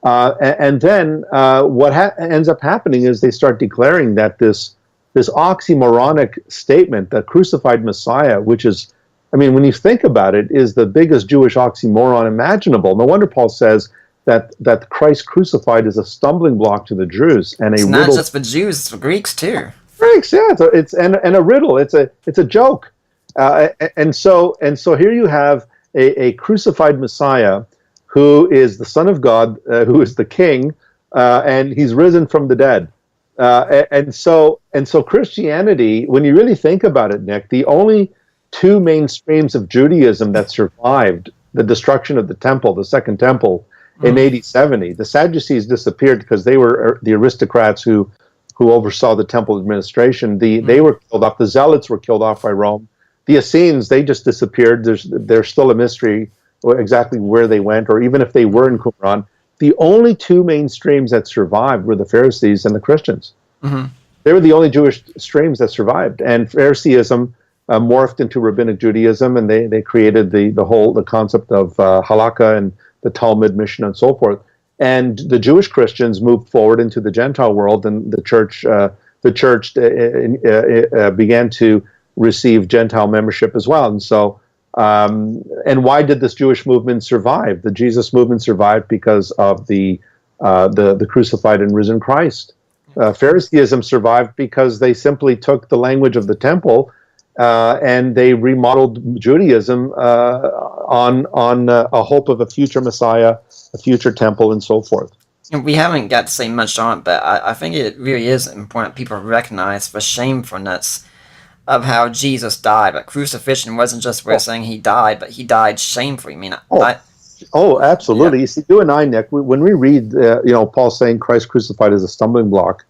And then what ends up happening is they start declaring that this oxymoronic statement, the crucified Messiah, which is, I mean, when you think about it, is the biggest Jewish oxymoron imaginable. No wonder Paul says that Christ crucified is a stumbling block to the Jews and a It's riddle. not just for Jews; it's for Greeks too. Greeks, yeah, it's a riddle. It's a joke. And so here you have a crucified Messiah who is the Son of God, who is the King, and he's risen from the dead. And so Christianity, when you really think about it, Nick, the only two main streams of Judaism that survived the destruction of the temple, the Second Temple, in AD 70, the Sadducees disappeared because they were the aristocrats who oversaw the temple administration. They were killed off. The Zealots were killed off by Rome. The Essenes, they just disappeared. There's still a mystery exactly where they went, or even if they were in Qumran. The only two main streams that survived were the Pharisees and the Christians. Mm-hmm. They were the only Jewish streams that survived. And Phariseeism morphed into Rabbinic Judaism, and they created the concept of halakha and the Talmud, Mishnah, and so forth. And the Jewish Christians moved forward into the Gentile world, and the church began to receive Gentile membership as well. And so, and why did this Jewish movement survive? The Jesus movement survived because of the crucified and risen Christ. Phariseeism survived because they simply took the language of the temple and they remodeled Judaism on a hope of a future Messiah, a future temple, and so forth. And we haven't got to say much on it, but I think it really is important people recognize the shamefulness of how Jesus died. But crucifixion wasn't just we're saying he died, but he died shamefully. I mean, absolutely. Yeah. You see, you and I, Nick, when we read, Paul saying Christ crucified is a stumbling block,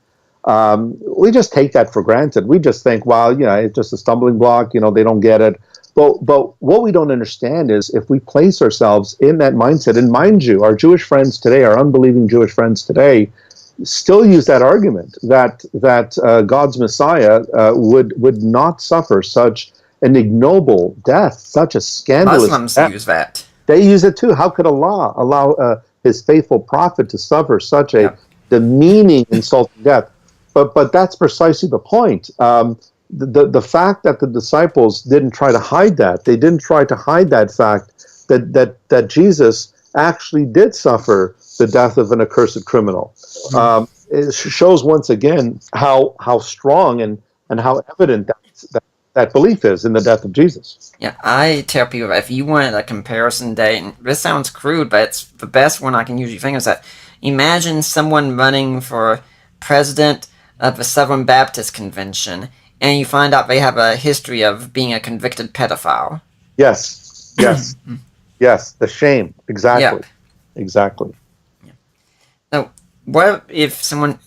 we just take that for granted. We just think, well, it's just a stumbling block. They don't get it. But what we don't understand is if we place ourselves in that mindset, and mind you, our Jewish friends today, our unbelieving Jewish friends today, still use that argument that God's Messiah would not suffer such an ignoble death, such a scandalous Muslims death. use that. They use it too. How could Allah allow his faithful prophet to suffer such a demeaning, insulting death? But that's precisely the point. The fact that the disciples didn't try to hide that, they didn't try to hide that fact that Jesus actually did suffer the death of an accursed criminal. It shows once again how strong and how evident that belief is in the death of Jesus. Yeah, I tell people if you wanted a comparison date, and this sounds crude, but it's the best one I can usually think of, is that imagine someone running for president of the Southern Baptist Convention, and you find out they have a history of being a convicted pedophile. Yes. Yes, the shame. Exactly. Yep. Exactly. Yeah. Now, what if someone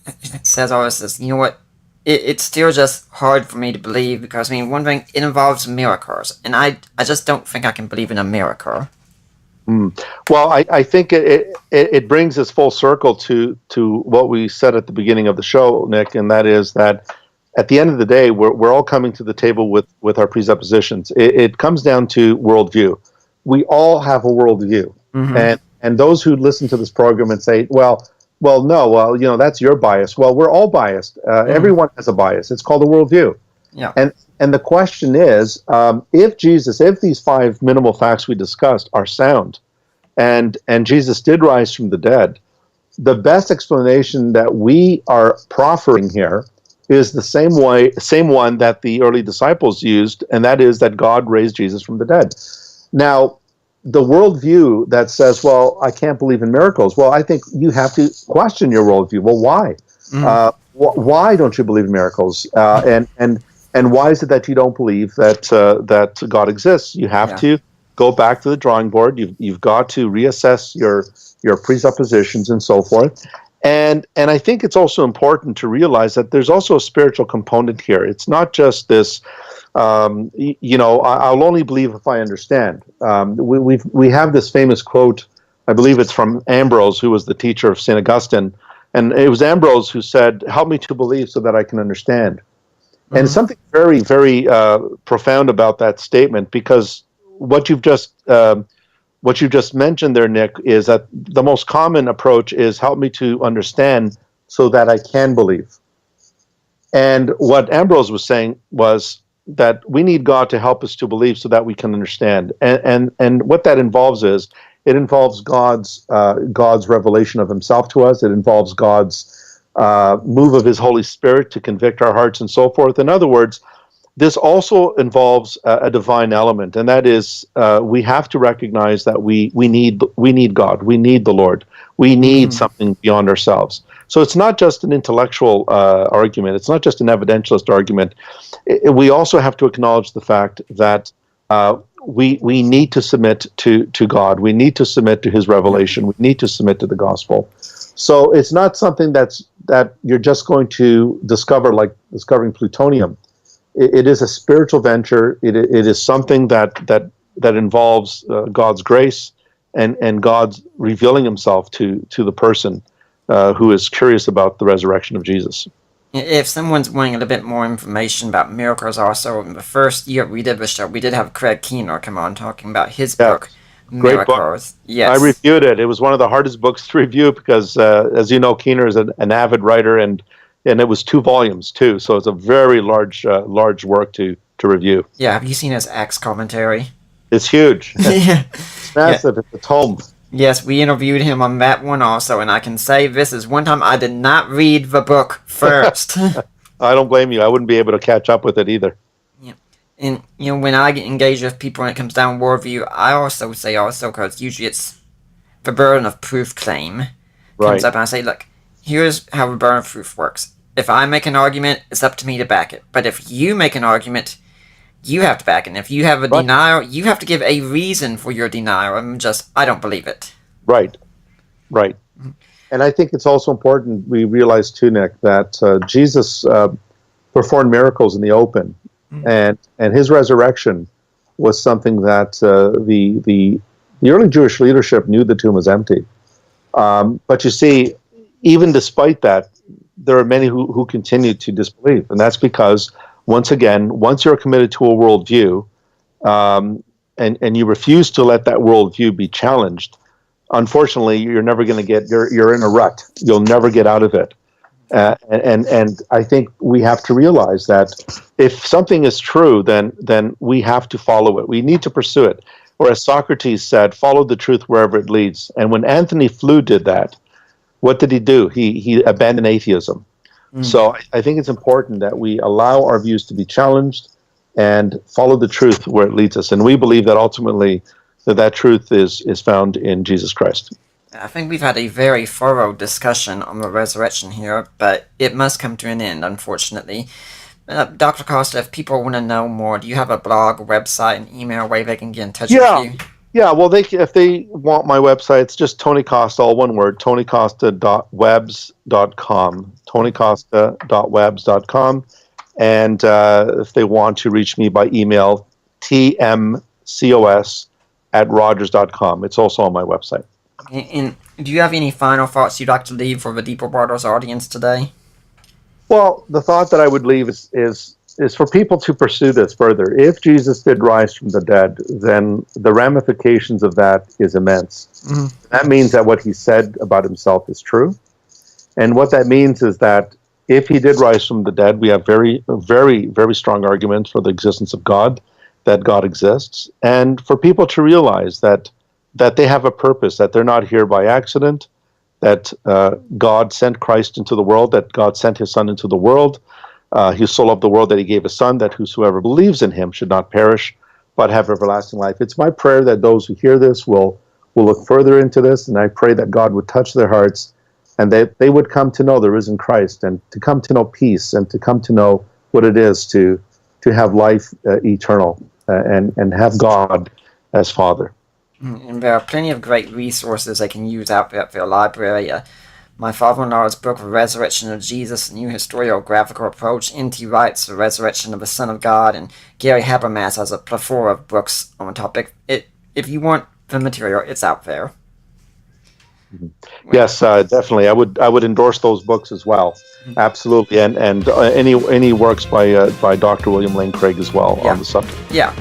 says all this, you know what, it's still just hard for me to believe, because, one thing, it involves miracles, and I just don't think I can believe in a miracle. Well, I think it brings us full circle to what we said at the beginning of the show, Nick, and that is that at the end of the day, we're all coming to the table with our presuppositions. It comes down to worldview. We all have a worldview, and those who listen to this program and say, no, that's your bias. Well, we're all biased. Everyone has a bias. It's called a worldview. Yeah. And the question is, if these five minimal facts we discussed are sound, and Jesus did rise from the dead, the best explanation that we are proffering here is the same one that the early disciples used, and that is that God raised Jesus from the dead. Now, the worldview that says, well, I can't believe in miracles, well, I think you have to question your worldview. Well, why? Why don't you believe in miracles? And why is it that you don't believe that God exists? You have to go back to the drawing board. You've got to reassess your presuppositions and so forth. And I think it's also important to realize that there's also a spiritual component here. It's not just this, I'll only believe if I understand. We have this famous quote I believe it's from Ambrose, who was the teacher of St. Augustine. And it was Ambrose who said, "Help me to believe so that I can understand." And something very, very profound about that statement, because what you've just mentioned there, Nick, is that the most common approach is help me to understand so that I can believe. And what Ambrose was saying was that we need God to help us to believe so that we can understand. And what that involves is it involves God's revelation of Himself to us. It involves God's move of His Holy Spirit to convict our hearts and so forth. In other words, this also involves a divine element, and that is we have to recognize that we need God, we need the Lord, we need something beyond ourselves. So it's not just an intellectual argument, it's not just an evidentialist argument. We also have to acknowledge the fact that we need to submit to God, we need to submit to His revelation, we need to submit to the gospel. So it's not something that you're just going to discover like discovering plutonium. It is a spiritual venture. It is something that involves God's grace and God's revealing Himself to the person who is curious about the resurrection of Jesus. If someone's wanting a little bit more information about miracles, also in the first year we did the show, we did have Craig Keener come on talking about his book, Great Miracles. book. Yes, I reviewed it. It was one of the hardest books to review because, as you know, Keener is an avid writer, and it was 2 volumes too, so it's a very large work to review. Yeah, have you seen his Acts commentary? It's huge. Yeah. It's massive. It's a tome. Yes, we interviewed him on that one also, and I can say this is one time I did not read the book first. I don't blame you. I wouldn't be able to catch up with it either. Yeah. And, when I get engaged with people when it comes down to worldview, I also say because usually it's the burden of proof claim comes up, and I say, look, here's how the burden of proof works. If I make an argument, it's up to me to back it. But if you make an argument, you have to back it. And if you have a denial, you have to give a reason for your denial. I don't believe it. Right. And I think it's also important we realize too, Nick, that Jesus performed miracles in the open, and His resurrection was something that the early Jewish leadership knew the tomb was empty. But you see, even despite that, there are many who continue to disbelieve, and that's because, once again, once you're committed to a worldview, and you refuse to let that worldview be challenged, unfortunately, you're never going to get. You're in a rut. You'll never get out of it. And I think we have to realize that if something is true, then we have to follow it. We need to pursue it. Or as Socrates said, follow the truth wherever it leads. And when Anthony Flew did that, what did he do? He abandoned atheism. So I think it's important that we allow our views to be challenged and follow the truth where it leads us. And we believe that ultimately that truth is found in Jesus Christ. I think we've had a very thorough discussion on the resurrection here, but it must come to an end, unfortunately. Dr. Costa, if people want to know more, do you have a blog, a website, an email way they can get in touch with you? Yeah, well, if they want my website, it's just Tony Costa, all one word, tonycosta.webs.com, tonycosta.webs.com. And if they want to reach me by email, tmcos@rogers.com. It's also on my website. And do you have any final thoughts you'd like to leave for the Deeper Waters audience today? Well, the thought that I would leave is for people to pursue this further. If Jesus did rise from the dead, then the ramifications of that is immense. That means that what He said about Himself is true. And what that means is that if He did rise from the dead, we have very, very, very strong arguments for the existence of God, that God exists, and for people to realize that they have a purpose, that they're not here by accident, that God sent Christ into the world, that God sent His Son into the world. He so loved the world that He gave His Son, that whosoever believes in Him should not perish, but have everlasting life. It's my prayer that those who hear this will look further into this, and I pray that God would touch their hearts, and that they would come to know the risen Christ, and to come to know peace, and to come to know what it is to have life eternal, and have God as Father. And there are plenty of great resources they can use out there at their library. My father-in-law's book, The Resurrection of Jesus, a new historiographical approach. N.T. Wright's The Resurrection of the Son of God, and Gary Habermas has a plethora of books on the topic. If you want the material, it's out there. Yes, definitely. I would endorse those books as well. Absolutely, and any works by Dr. William Lane Craig as well Yeah. on the subject. Yeah.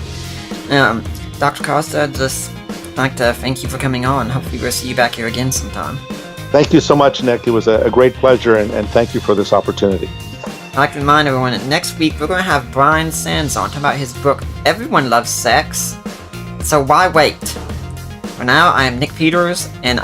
Dr. Costa, just like to thank you for coming on. Hopefully we'll see you back here again sometime. Thank you so much, Nick. It was a great pleasure, and thank you for this opportunity. I'd like to remind everyone that next week we're going to have Brian Sands on, talking about his book, Everyone Loves Sex. So why wait? For now, I am Nick Peters, and